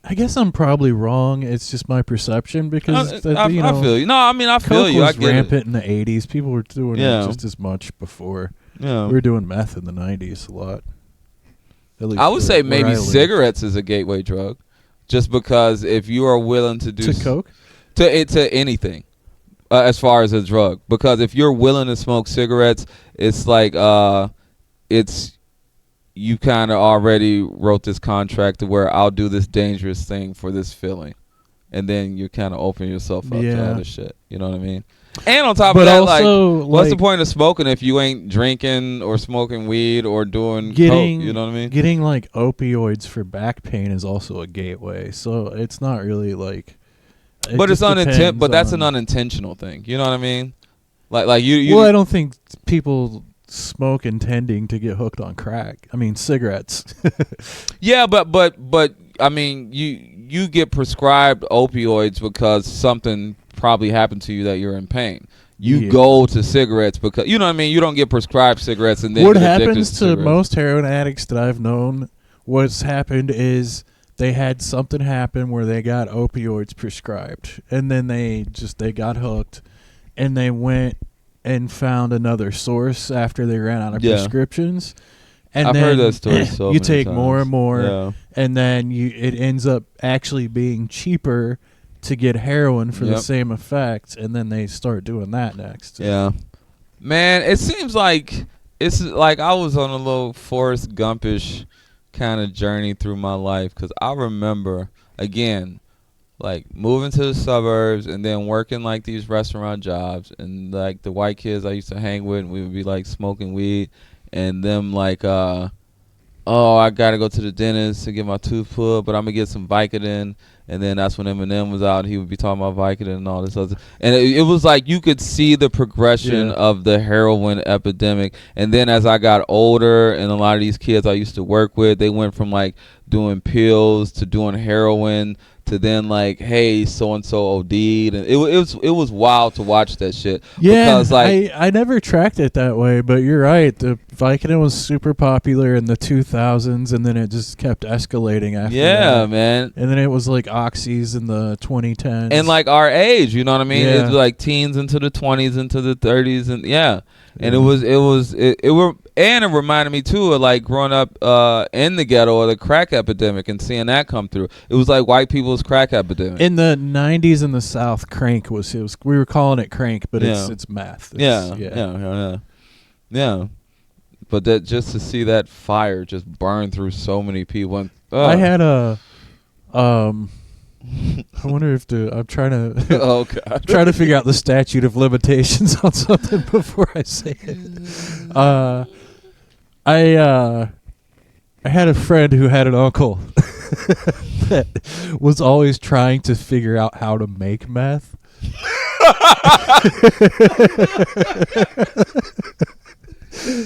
I guess I'm probably wrong. It's just my perception because I feel you. No, I mean I feel you. I get rampant it. In the 80s. People were doing it just as much before. Yeah, we were doing meth in the 90s a lot. At least I would say maybe cigarettes is a gateway drug, just because if you are willing to do coke to anything, as far as a drug, because if you're willing to smoke cigarettes, it's like you kind of already wrote this contract to where I'll do this dangerous thing for this feeling. And then you kind of open yourself up to other shit. You know what I mean? And on top of that, like, what's the point of smoking if you ain't drinking or smoking weed or doing coke? You know what I mean? Getting, like, opioids for back pain is also a gateway. So it's not really, like... But it's unintentional. But that's an unintentional thing. You know what I mean? Like you... Well, I don't think people... smoke intending to get hooked on crack. I mean, cigarettes. Yeah, but I mean, you get prescribed opioids because something probably happened to you that you're in pain. You go to cigarettes because, you know what I mean? You don't get prescribed cigarettes and then what happens to most heroin addicts that I've known, what's happened is they had something happen where they got opioids prescribed and then they got hooked and they went and found another source after they ran out of prescriptions. And I've then heard that story so you many take times. more and more, and then it ends up actually being cheaper to get heroin for the same effect, and then they start doing that next. Yeah. Man, it seems like it's like I was on a little Forrest Gumpish kind of journey through my life, because I remember, again, like moving to the suburbs and then working like these restaurant jobs, and like the white kids I used to hang with, and we would be like smoking weed, and them like oh, I gotta go to the dentist to get my tooth pulled, but I'm gonna get some Vicodin. And then that's when Eminem was out. He would be talking about Vicodin and all this other. And it was like you could see the progression of the heroin epidemic. And then as I got older, and a lot of these kids I used to work with, they went from like doing pills to doing heroin to then like, hey, so and so OD'd, and it was wild to watch that shit. Yeah, because like I never tracked it that way, but you're right. The Vicodin was super popular in the 2000s, and then it just kept escalating after that. Man. And then it was like oxys in the 2010s, and like our age, you know what I mean? Yeah. It's like teens into the 20s, into the 30s, and and it reminded me too of like growing up in the ghetto or the crack epidemic and seeing that come through. It was like white people's crack epidemic. In the 90s in the South, crank was we were calling it crank, but it's meth. Yeah. But that just to see that fire just burn through so many people. And, I had a I wonder if I'm trying to oh God. trying to figure out the statute of limitations on something before I say it. I had a friend who had an uncle that was always trying to figure out how to make meth.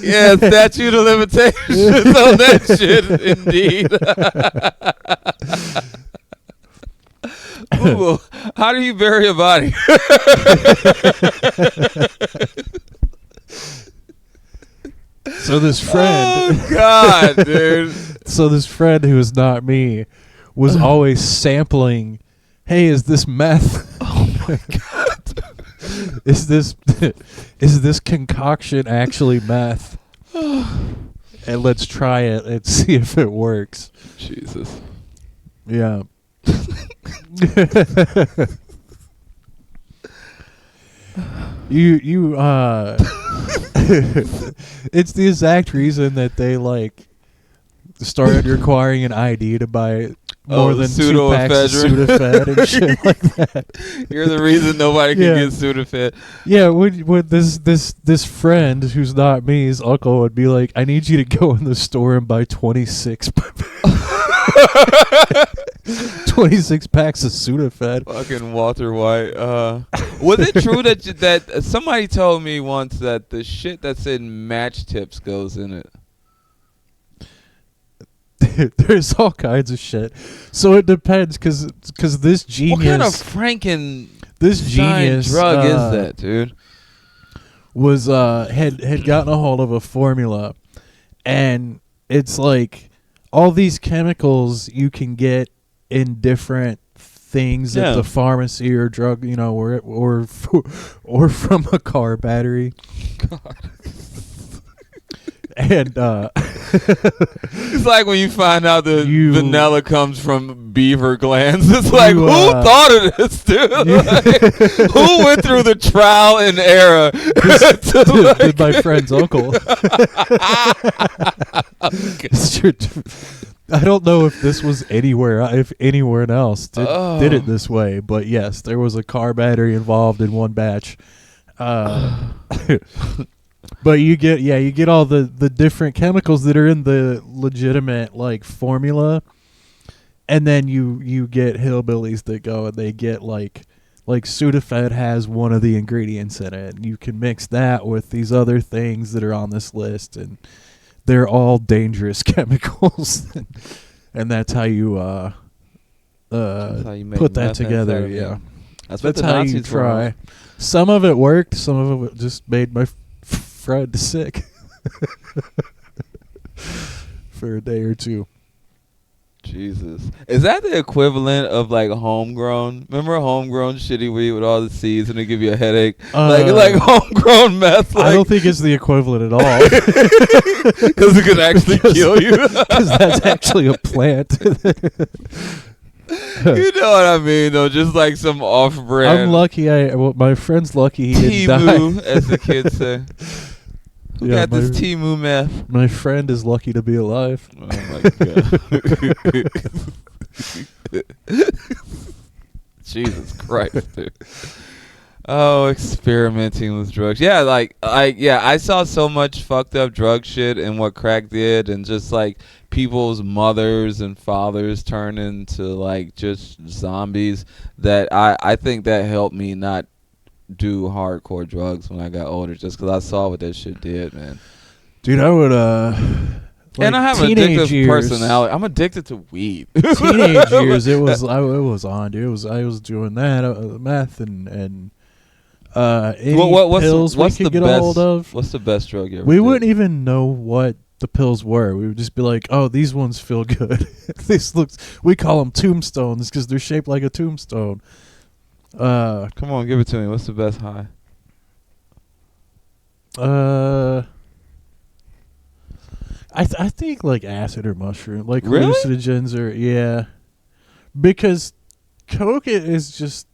Yeah, statute of limitations on that shit, indeed. Ooh, how do you bury a body? So this friend, oh God, dude. So this friend who is not me was always sampling. Hey, is this meth? Oh my God. Is this concoction actually meth? And let's try it and see if it works. Jesus. Yeah. you it's the exact reason that they like started requiring an ID to buy more than 2 packs of Sudafed and shit like that. You're the reason nobody can get Sudafed. Yeah, when this friend who's not me, his uncle, would be like, I need you to go in the store and buy 26 26 packs of Sudafed. Fucking Walter White. Was it true that somebody told me once that the shit that's in match tips goes in it? There's all kinds of shit. So it depends, because this genius. What kind of this genius drug is that, dude? Was had gotten a hold of a formula, and it's like all these chemicals you can get in different things at the pharmacy or drug, or from a car battery. God. And it's like when you find out that vanilla comes from beaver glands. It's like, who thought of this, dude? Like, who went through the trial and error? My friend's uncle. I don't know if this was if anyone else did it this way, but yes, there was a car battery involved in one batch. But you get all the different chemicals that are in the legitimate like formula, and then you get hillbillies that go and they get like Sudafed has one of the ingredients in it, and you can mix that with these other things that are on this list, and they're all dangerous chemicals, and that's how you put that together. Yeah, that's how you try. Some of it worked, some of it just made my friend sick for a day or two. Jesus. Is that the equivalent of like homegrown? Remember homegrown shitty weed with all the seeds and they give you a headache? Like homegrown meth? Like, I don't think it's the equivalent at all. Because it could actually kill you. Because that's actually a plant. You know what I mean, though? Just like some off-brand. I'm lucky. My friend's lucky he didn't die. As the kids say. Who got this Timu meth? My friend is lucky to be alive. Oh my God. Jesus Christ, dude. Oh, experimenting with drugs. Yeah, I saw so much fucked up drug shit and what crack did, and just like people's mothers and fathers turn into like just zombies. That I think that helped me not do hardcore drugs when I got older, just because I saw what that shit did, man. Dude, I would like and I have an addictive personality. I'm addicted to weed. Teenage years, it was on, dude. I was doing that meth and any pills we could get a hold of. What's the best drug you ever We did? wouldn't even know what the pills were. We would just be like, oh, these ones feel good. We call them tombstones because they're shaped like a tombstone. Come on, give it to me. What's the best high? I think like acid or mushroom, like really? hallucinogens or yeah, because coke is just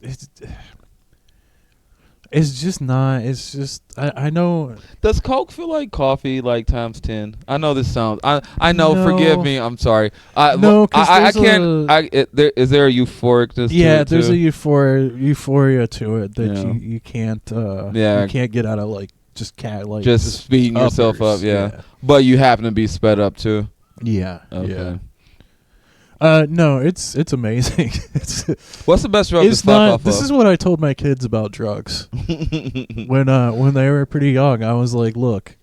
it's just not. It's just I know. Does coke feel like coffee, like times 10? I know this sounds. I know. No. Forgive me. I'm sorry. No, I can't. Is there a euphoricness? Yeah, to it there's too? a euphoria to it that Yeah. you can't. Yeah. You can't get out of like just speeding yourself up. Yeah. But you happen to be sped up too. Yeah. Okay. Yeah. No, it's amazing. What's the best drug to fuck off This of? is what I told my kids about drugs. when they were pretty young, I was like, look,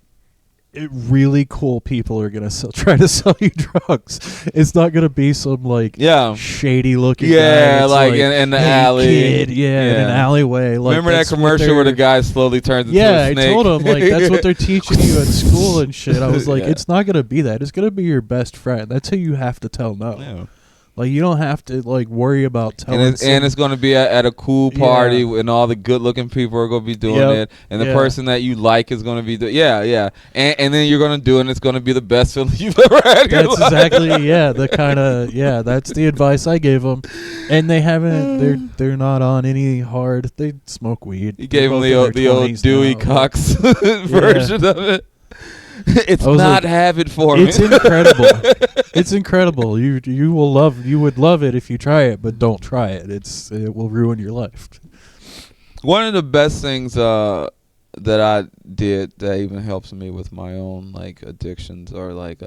really cool people are gonna try to sell you drugs. It's not gonna be some like shady looking guy. Yeah, like in the alley. Kid, in an alleyway. Like, remember that commercial where the guy slowly turns into a snake? I told him like that's what they're teaching you at school and shit. I was like, it's not gonna be that. It's gonna be your best friend. That's who you have to tell no. Yeah. Like you don't have to like worry about telling. And it's going to be at a cool party, and all the good-looking people are going to be doing it, and the person that you like is going to be doing. And then you're going to do it, and it's going to be the best feeling you've ever had. That's exactly the kind of that's the advice I gave them, and they haven't. They're not on any hard. They smoke weed. You gave them the old Dewey Cox version of it. It's not like, have it for me. It's incredible. It's incredible. You would love it if you try it, but don't try it. It will ruin your life. One of the best things that I did that even helps me with my own like addictions or like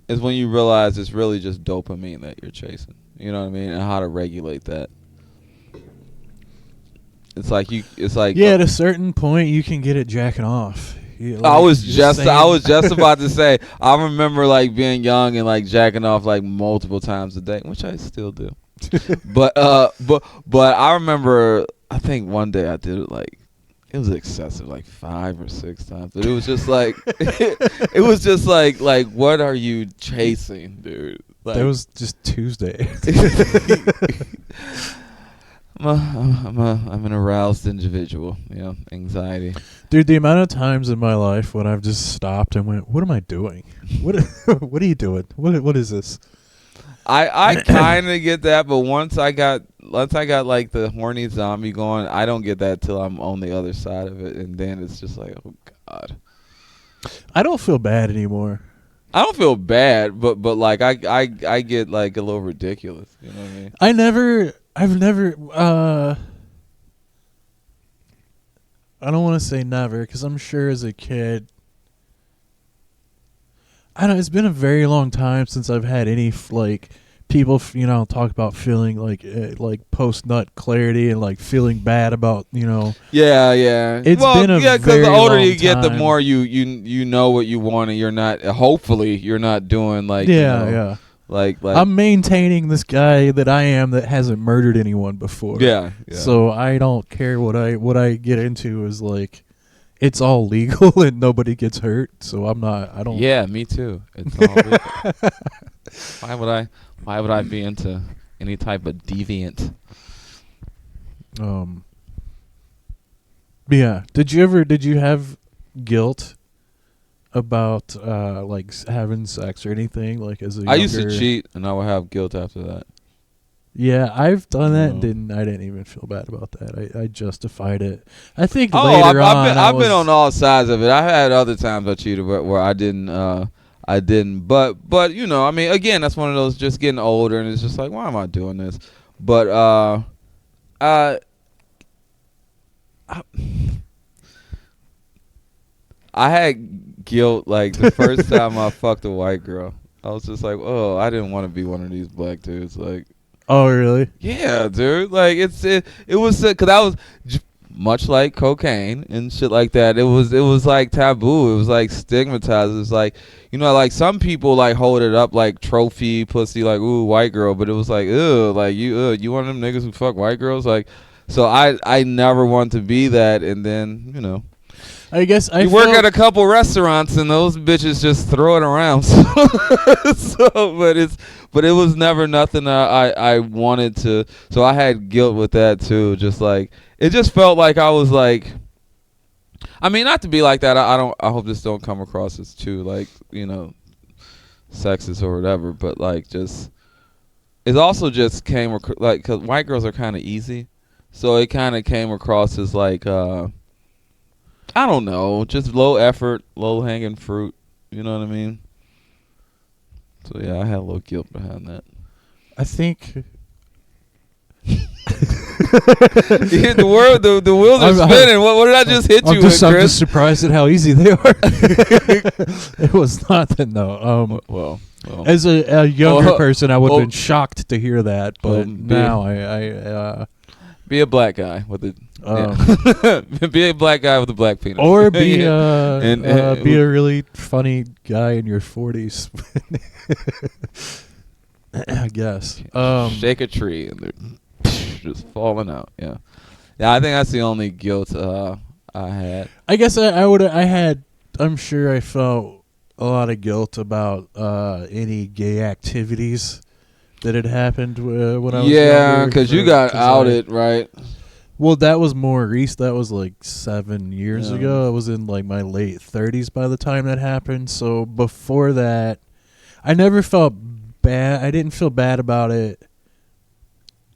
is when you realize it's really just dopamine that you're chasing. You know what I mean? And how to regulate that. It's like at a certain point you can get it jacking off. Like, I was just about to say, I remember like being young and like jacking off like multiple times a day, which I still do. but I remember, I think one day I did it like, it was excessive, like 5 or 6 times. But it was just like, it was just like what are you chasing, dude? Like, that was just Tuesday. I'm an aroused individual, anxiety. Dude, the amount of times in my life when I've just stopped and went, what am I doing? What are you doing? What is this? I kind of get that, but once I got like the horny zombie going, I don't get that till I'm on the other side of it, and then it's just like, oh God. I don't feel bad anymore. I don't feel bad, but like I get like a little ridiculous. You know what I mean? I've never. I don't want to say never, because I'm sure as a kid. I don't. It's been a very long time since I've had any like people, talk about feeling like post nut clarity and like feeling bad about Yeah. It's been a because very the older long you get, the time. more you know what you want, and you're not. Hopefully, you're not doing like Like I'm maintaining this guy that I am that hasn't murdered anyone before. Yeah. So I don't care what I get into is like it's all legal and nobody gets hurt. So I don't. Yeah, me too. It's all legal. Why would I be into any type of deviant? Yeah. Did you have guilt about like having sex or anything like as a I used to cheat and I would have guilt after that. Yeah, I've done that and I didn't even feel bad about that. I justified it. I think later on I've been on all sides of it. I had other times I cheated where I didn't but I mean, again, that's one of those just getting older and it's just like, why am I doing this? But I had guilt like the first time I fucked a white girl. I was just like, oh, I didn't want to be one of these black dudes. Like, oh really? yeah, dude. Like it was because I was much like cocaine and shit like that. It was like taboo. It was like stigmatized. It was like, you know, like some people like hold it up like trophy pussy, like ooh white girl, but it was like ugh, like you one of them niggas who fuck white girls, like. So I never want to be that, and then you know. I guess I work at a couple restaurants and those bitches just throw it around. But it was never nothing I wanted to. So I had guilt with that too. Just like it just felt like I was like. I mean, not to be like that. I hope this don't come across as too like you know, sexist or whatever. But like just, it also just came like because white girls are kind of easy, so it kind of came across as like. I don't know, just low effort, low hanging fruit. You know what I mean? So yeah, I had a little guilt behind that. I think the wheels are spinning. What did I just hit you with, Chris? I'm just surprised at how easy they are. It was nothing though. Well, as a younger person, I would have been shocked to hear that, but now I be a black guy with a be a black guy with a black penis, or be be a really funny guy in your 40s. I guess shake a tree and they're just falling out. Yeah, I think that's the only guilt I had. I guess I'm sure I felt a lot of guilt about any gay activities that had happened when I was younger. Yeah, because you got outed, right? Well, that was more recent. That was like 7 years ago. I was in like my late 30s by the time that happened. So before that, I never felt bad. I didn't feel bad about it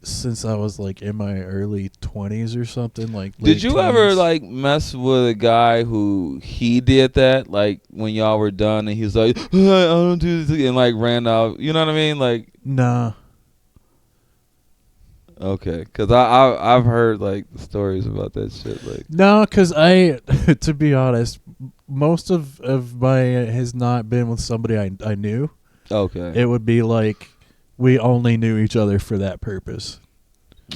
since I was like in my early 20s or something. Like, did you 20s. ever like mess with a guy who he did that? Like when y'all were done and he was like, I don't do this again, and like ran out. You know what I mean? Like, nah. Okay, because I've heard like stories about that shit. Like, no, because to be honest, most of my has not been with somebody I knew. Okay, it would be like we only knew each other for that purpose.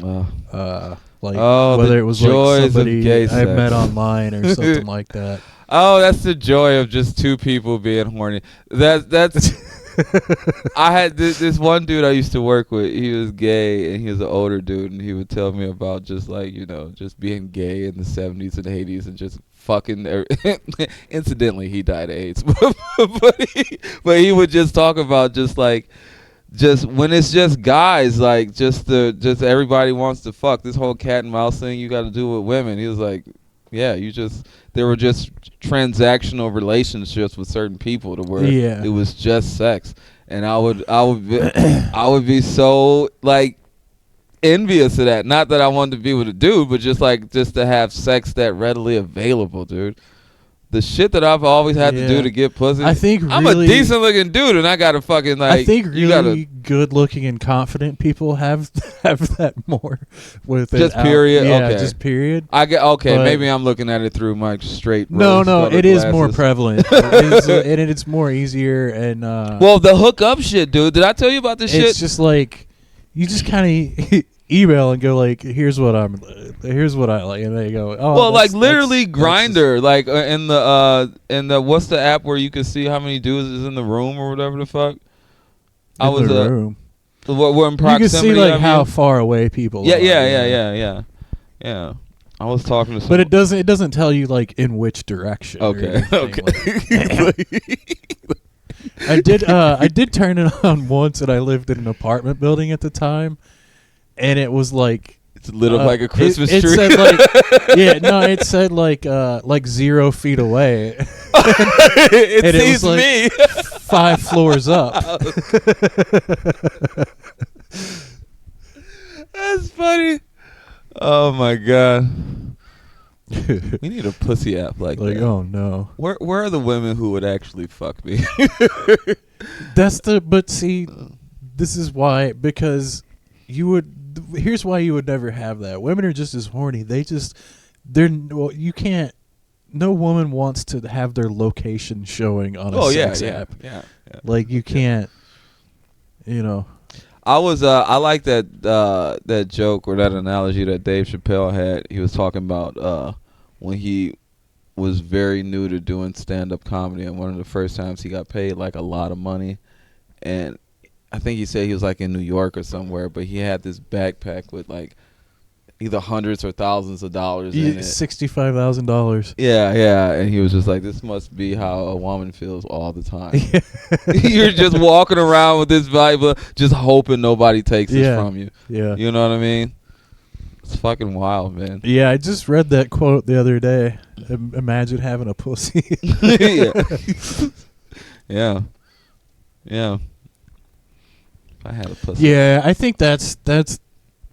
Like whether it was like somebody I met online or something like that. Oh, that's the joy of just two people being horny. That's. I had this one dude I used to work with. He was gay and he was an older dude, and he would tell me about just like, you know, just being gay in the 70s and 80s and just fucking. Incidentally, he died of AIDS, but he would just talk about just like. Just when it's just guys, like just everybody wants to fuck. This whole cat and mouse thing you got to do with women. He was like, yeah, there were just transactional relationships with certain people to where it was just sex, and I would be so like envious of that. Not that I wanted to be with a dude, but just to have sex that readily available, dude. The shit that I've always had to do to get pussy. I think I'm a decent looking dude, and I gotta fucking like. I think really good looking and confident people have that more with just it period. Yeah, okay. Just period. I get okay. Maybe I'm looking at it through my straight. No, it is more prevalent, and it's more easier. And well, the hookup shit, dude. Did I tell you about this shit? It's just like you just kind of email and go like, here's what I like, and they go, oh, well, like literally Grindr, like in the what's the app where you can see how many dudes is in the room or whatever the fuck. I was in the room. We're in proximity. You can see like how far away people. Yeah. I was talking to someone. But it doesn't tell you like in which direction. Okay. I did turn it on once, and I lived in an apartment building at the time. And it was like it's lit up like a Christmas tree. Said like, it said like 0 feet away. It sees like me 5 floors up. That's funny. Oh my god. We need a pussy app like that. Oh no. Where are the women who would actually fuck me? But see, this is why, because here's why you would never have that. Women are just as horny. you can't. No woman wants to have their location showing on a sex app. Yeah. Like you can't. You know. I like that joke or that analogy that Dave Chappelle had. He was talking about when he was very new to doing stand-up comedy, and one of the first times he got paid like a lot of money, and I think he said he was like in New York or somewhere, but he had this backpack with like either hundreds or thousands of dollars in it. $65,000. Yeah, and he was just like, this must be how a woman feels all the time. You're just walking around with this Bible, just hoping nobody takes it from you. Yeah. You know what I mean? It's fucking wild, man. Yeah, I just read that quote the other day. Imagine having a pussy. Yeah. If I had a pussy. Yeah, I think that's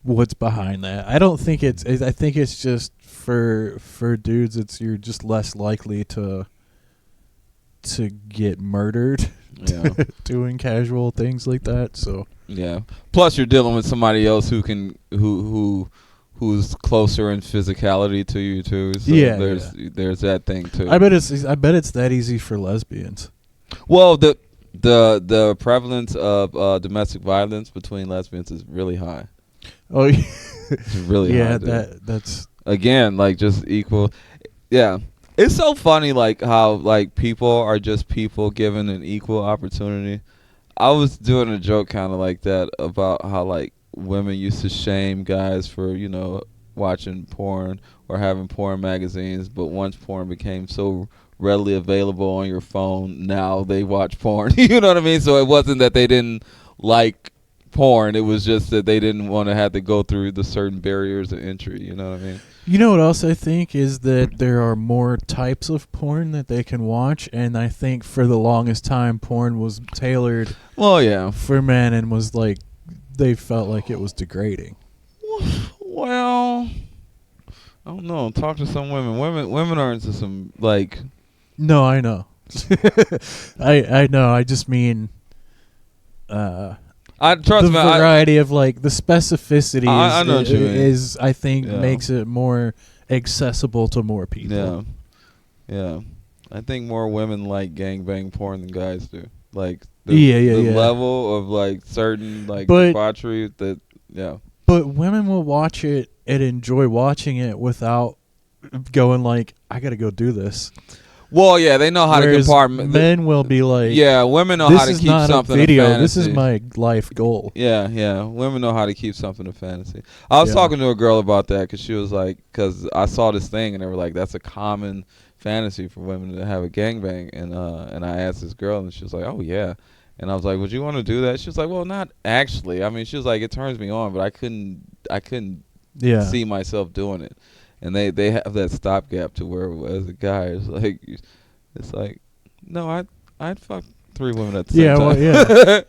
what's behind that. I don't think I think it's just for dudes. You're just less likely to get murdered. Yeah. Doing casual things like that. So yeah. Plus, you're dealing with somebody else who's closer in physicality to you too. So there's that thing too. I bet it's that easy for lesbians. Well, the prevalence of domestic violence between lesbians is really high. Oh, yeah. It's really high. Yeah, that's again like just equal. Yeah, it's so funny like how like people are just people given an equal opportunity. I was doing a joke kind of like that about how like women used to shame guys for watching porn or having porn magazines, but once porn became so readily available on your phone, now they watch porn. You know what I mean? So it wasn't that they didn't like porn, it was just that they didn't want to have to go through the certain barriers of entry. You know what I mean? You know what else I think is that there are more types of porn that they can watch, and I think for the longest time porn was tailored for men and was like they felt like it was degrading. Well, I don't know. Talk to some women. Women are into some like. No, I know. I know. I just mean. I trust the variety of like the specificity I know what you mean. Is I think makes it more accessible to more people. Yeah. I think more women like gangbang porn than guys do. Like the level of like certain like debauchery that But women will watch it and enjoy watching it without going like, I gotta go do this. Well, yeah, they know how to compartment. Men will be like, women know how to keep something a fantasy. This is my life goal. Yeah, women know how to keep something a fantasy. I was talking to a girl about that because she was like, because I saw this thing and they were like, that's a common fantasy for women to have a gangbang, and I asked this girl and she was like, oh yeah, and I was like, would you want to do that? She was like, well, not actually. I mean, she was like, it turns me on, but I couldn't see myself doing it. And they have that stopgap to where as a guy it's like no, I'd fuck 3 women at the same time. Well, yeah.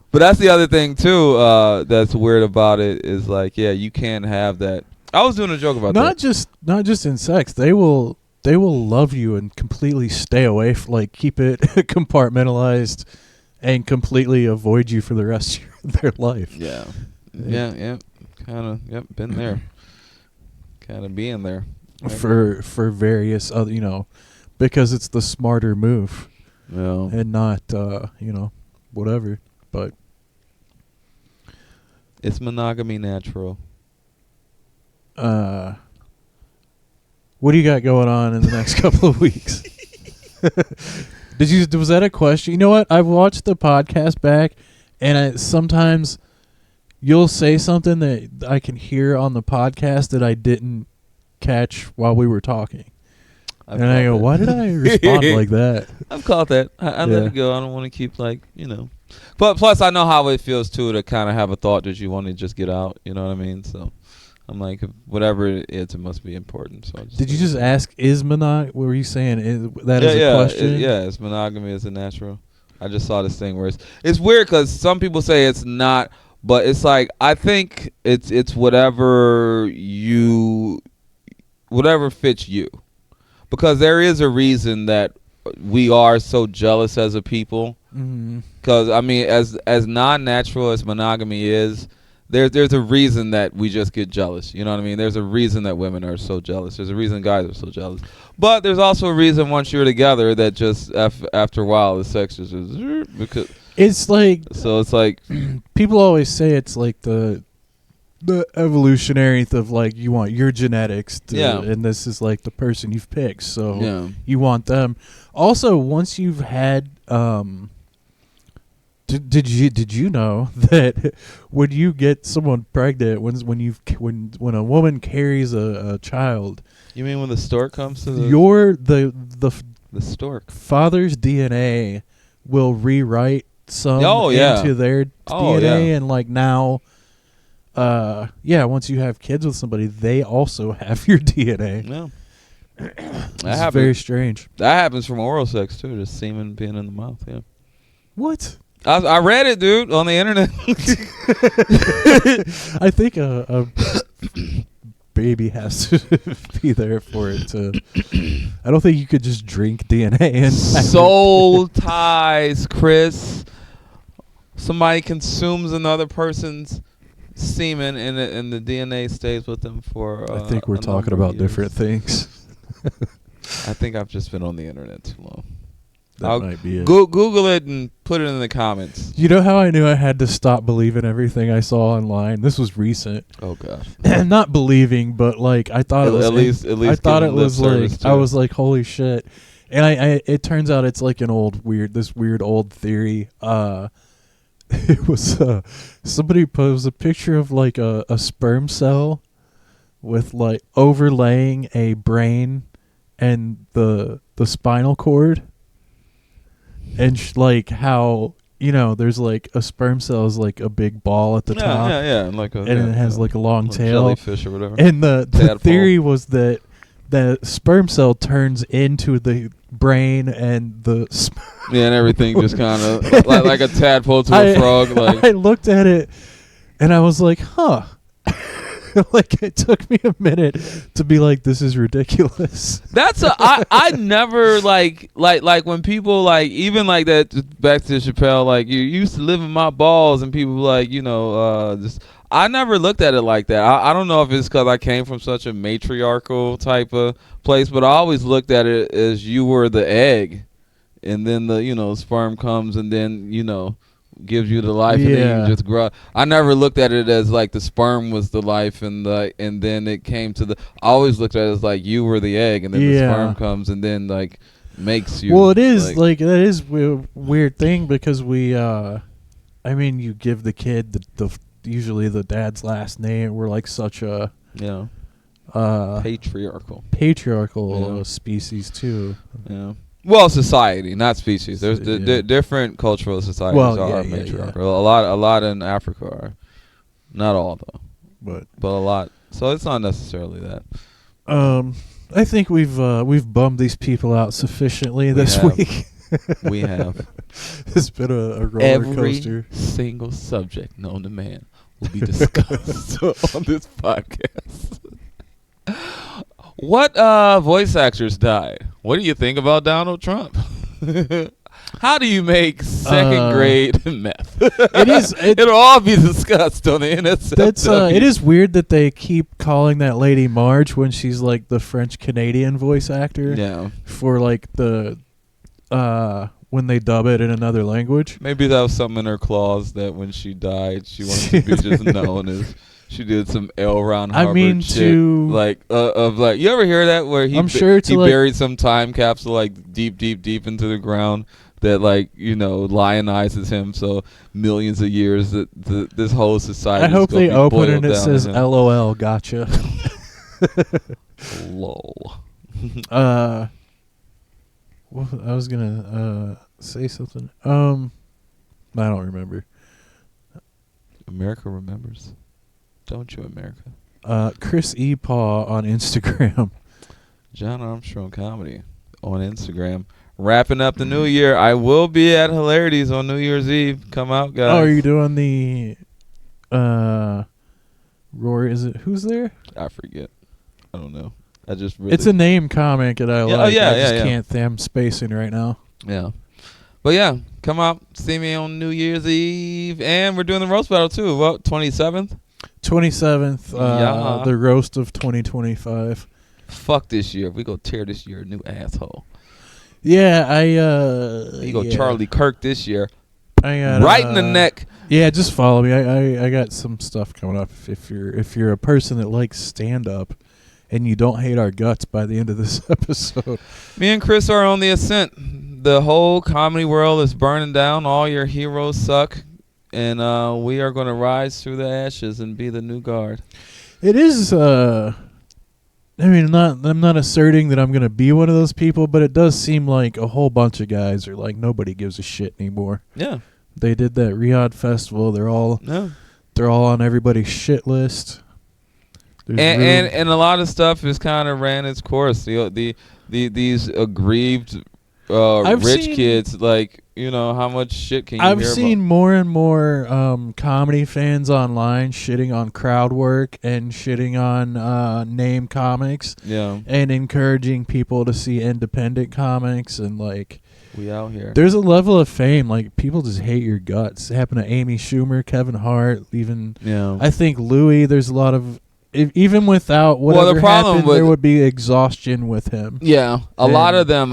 But that's the other thing too that's weird about it is like you can't have that. I was doing a joke about that. Not just in sex. They will love you and completely stay away like keep it compartmentalized and completely avoid you for the rest of their life. Yeah. Kind of been there. Kind of being there for various other because it's the smarter move and not whatever, but it's monogamy natural. What do you got going on in the next couple of weeks? Was that a question? You know what, I've watched the podcast back and sometimes you'll say something that I can hear on the podcast that I didn't catch while we were talking. And I go, why did I respond like that? I've caught that. I let it go. I don't want to keep But plus I know how it feels too to kind of have a thought that you want to just get out. You know what I mean? So I'm like, whatever it is, it must be important. So did you just ask, is monogamy? What were you saying? Is a question? Is monogamy is a natural. I just saw this thing where it's weird because some people say it's not. But it's like I think it's whatever fits you, because there is a reason that we are so jealous as a people. Because I mean, as non-natural as monogamy is, there's a reason that we just get jealous. You know what I mean? There's a reason that women are so jealous. There's a reason guys are so jealous. But there's also a reason once you're together that just after a while the sex just is because it's like people always say it's like the evolutionary of like you want your genetics and this is like the person you've picked, so you want them. Also, once you've had did you know that when you get someone pregnant, when a woman carries a child, you mean when the stork comes to the stork father's DNA will rewrite some into their DNA, and like now once you have kids with somebody, they also have your DNA. Yeah. It's very strange. That happens from oral sex too, just semen being in the mouth. Yeah. What? I read it, dude, on the internet. I think a baby has to be there for it to. I don't think you could just drink DNA and soul ties, Chris. Somebody consumes another person's semen and the DNA stays with them for I think we're talking about different things. I think I've just been on the internet too long. That might be it. Google it and put it in the comments. You know how I knew I had to stop believing everything I saw online? This was recent. Oh god. Not believing, but like I thought it was at least I thought it was like too. I was like, holy shit. And I it turns out it's like an weird old theory. It was somebody posed a picture of like a sperm cell with like overlaying a brain and the spinal cord, and like how there's like a sperm cell is like a big ball at the top, and it has like a long tail, jellyfish or whatever. And the theory was that the sperm cell turns into the brain and the and everything just kind of like a tadpole to a frog. Like I looked at it and I was like, huh. Like it took me a minute to be like, this is ridiculous. That's I never like when people like even like that, back to Chappelle, like you used to live in my balls, and people like just I never looked at it like that. I don't know if it's because I came from such a matriarchal type of place, but I always looked at it as you were the egg, and then the sperm comes and then gives you the life, and then you just grow. I never looked at it as like the sperm was the life, and then it came to I always looked at it as like you were the egg, and then the sperm comes and then like makes you. Well, it is like that is a weird thing because we, I mean, you give the kid the usually the dad's last name. We're like such a patriarchal species too. Yeah. Well, society, not species. There's different cultural societies are matriarchal. A lot in Africa are. Not all though, but a lot. So it's not necessarily that. I think we've bummed these people out sufficiently this week. We have. It's been a roller coaster. Every single subject known to man will be discussed on this podcast. What voice actors died? What do you think about Donald Trump? How do you make second grade meth? It'll all be discussed on the NSFW. It is weird that they keep calling that lady Marge when she's like the French Canadian voice actor. Yeah. For like the when they dub it in another language. Maybe that was something in her clause that when she died, she wanted to be just known as. She did some L. Ron Hubbard shit. You ever hear that where he buried some time capsule like deep into the ground that lionizes him, so millions of years that this whole society. I hope they open and it says LOL, gotcha. Lol. Well, I was gonna say something. I don't remember. America remembers. Don't you, America? Chris E. Paugh on Instagram. John Armstrong Comedy on Instagram. Wrapping up the new year. I will be at Hilarities on New Year's Eve. Come out, guys. Oh, are you doing the Rory? Is it who's there? I forget. I don't know. I just it's a name comic that I like. I can't. I'm spacing right now. Yeah. But yeah, come out, see me on New Year's Eve, and we're doing the roast battle too. Well, 27th. 27th, Yeah. the roast of 2025. Fuck this year. We go tear this year a new asshole. Yeah, You go Charlie Kirk this year. I got, right in the neck. Yeah, just follow me. I got some stuff coming up. If you're a person that likes stand up and you don't hate our guts by the end of this episode. Me and Chris are on the ascent. The whole comedy world is burning down. All your heroes suck. And we are going to rise through the ashes and be the new guard. It is I mean, I'm not asserting that I'm going to be one of those people, but it does seem like a whole bunch of guys are like, nobody gives a shit anymore. Yeah. They did that Riyadh festival. They're all on everybody's shit list. And a lot of stuff has kind of ran its course. These aggrieved rich kids, like, you know, how much shit can you hear about? I've seen more and more comedy fans online shitting on crowd work and shitting on name comics. Yeah. And encouraging people to see independent comics and like we out here. There's a level of fame, like people just hate your guts. It happened to Amy Schumer, Kevin Hart, even I think Louis, there's a lot of even without whatever happened, there would be exhaustion with him. Yeah, a lot of them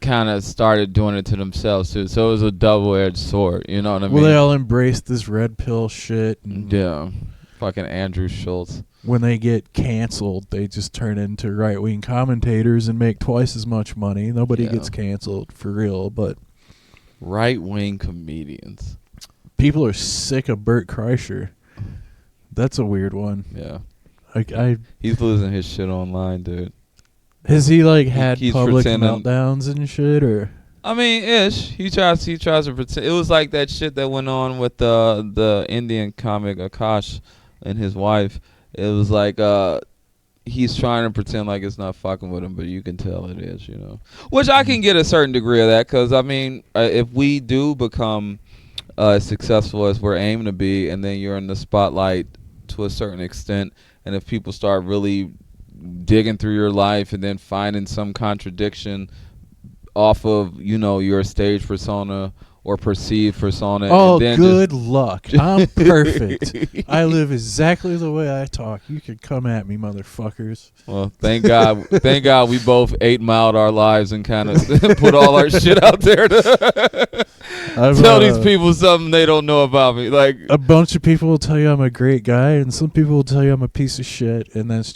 kind of started doing it to themselves too. So it was a double-edged sword. You know what I mean? Well, they all embraced this red pill shit. Yeah, fucking Andrew Schultz. When they get canceled, they just turn into right-wing commentators and make twice as much money. Nobody gets canceled for real, but right-wing comedians. People are sick of Bert Kreischer. That's a weird one. Yeah. He's losing his shit online, dude. Has he like had public meltdowns and shit, or? I mean, ish. He tries to pretend. It was like that shit that went on with the Indian comic Akash and his wife. It was like he's trying to pretend like it's not fucking with him, but you can tell it is, you know. Which I can get a certain degree of that, because I mean, if we do become as successful as we're aiming to be, and then you're in the spotlight to a certain extent. And if people start really digging through your life and then finding some contradiction off of, you know, your stage persona or perceived persona. Oh, and then good luck. I'm perfect. I live exactly the way I talk. You can come at me, motherfuckers. Well, thank God. Thank God we both 8-miled our lives and kind of put all our shit out there to tell these people something they don't know about me. Like, a bunch of people will tell you I'm a great guy, and some people will tell you I'm a piece of shit, and that's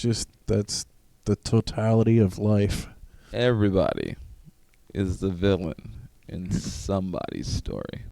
the totality of life. Everybody is the villain in somebody's story.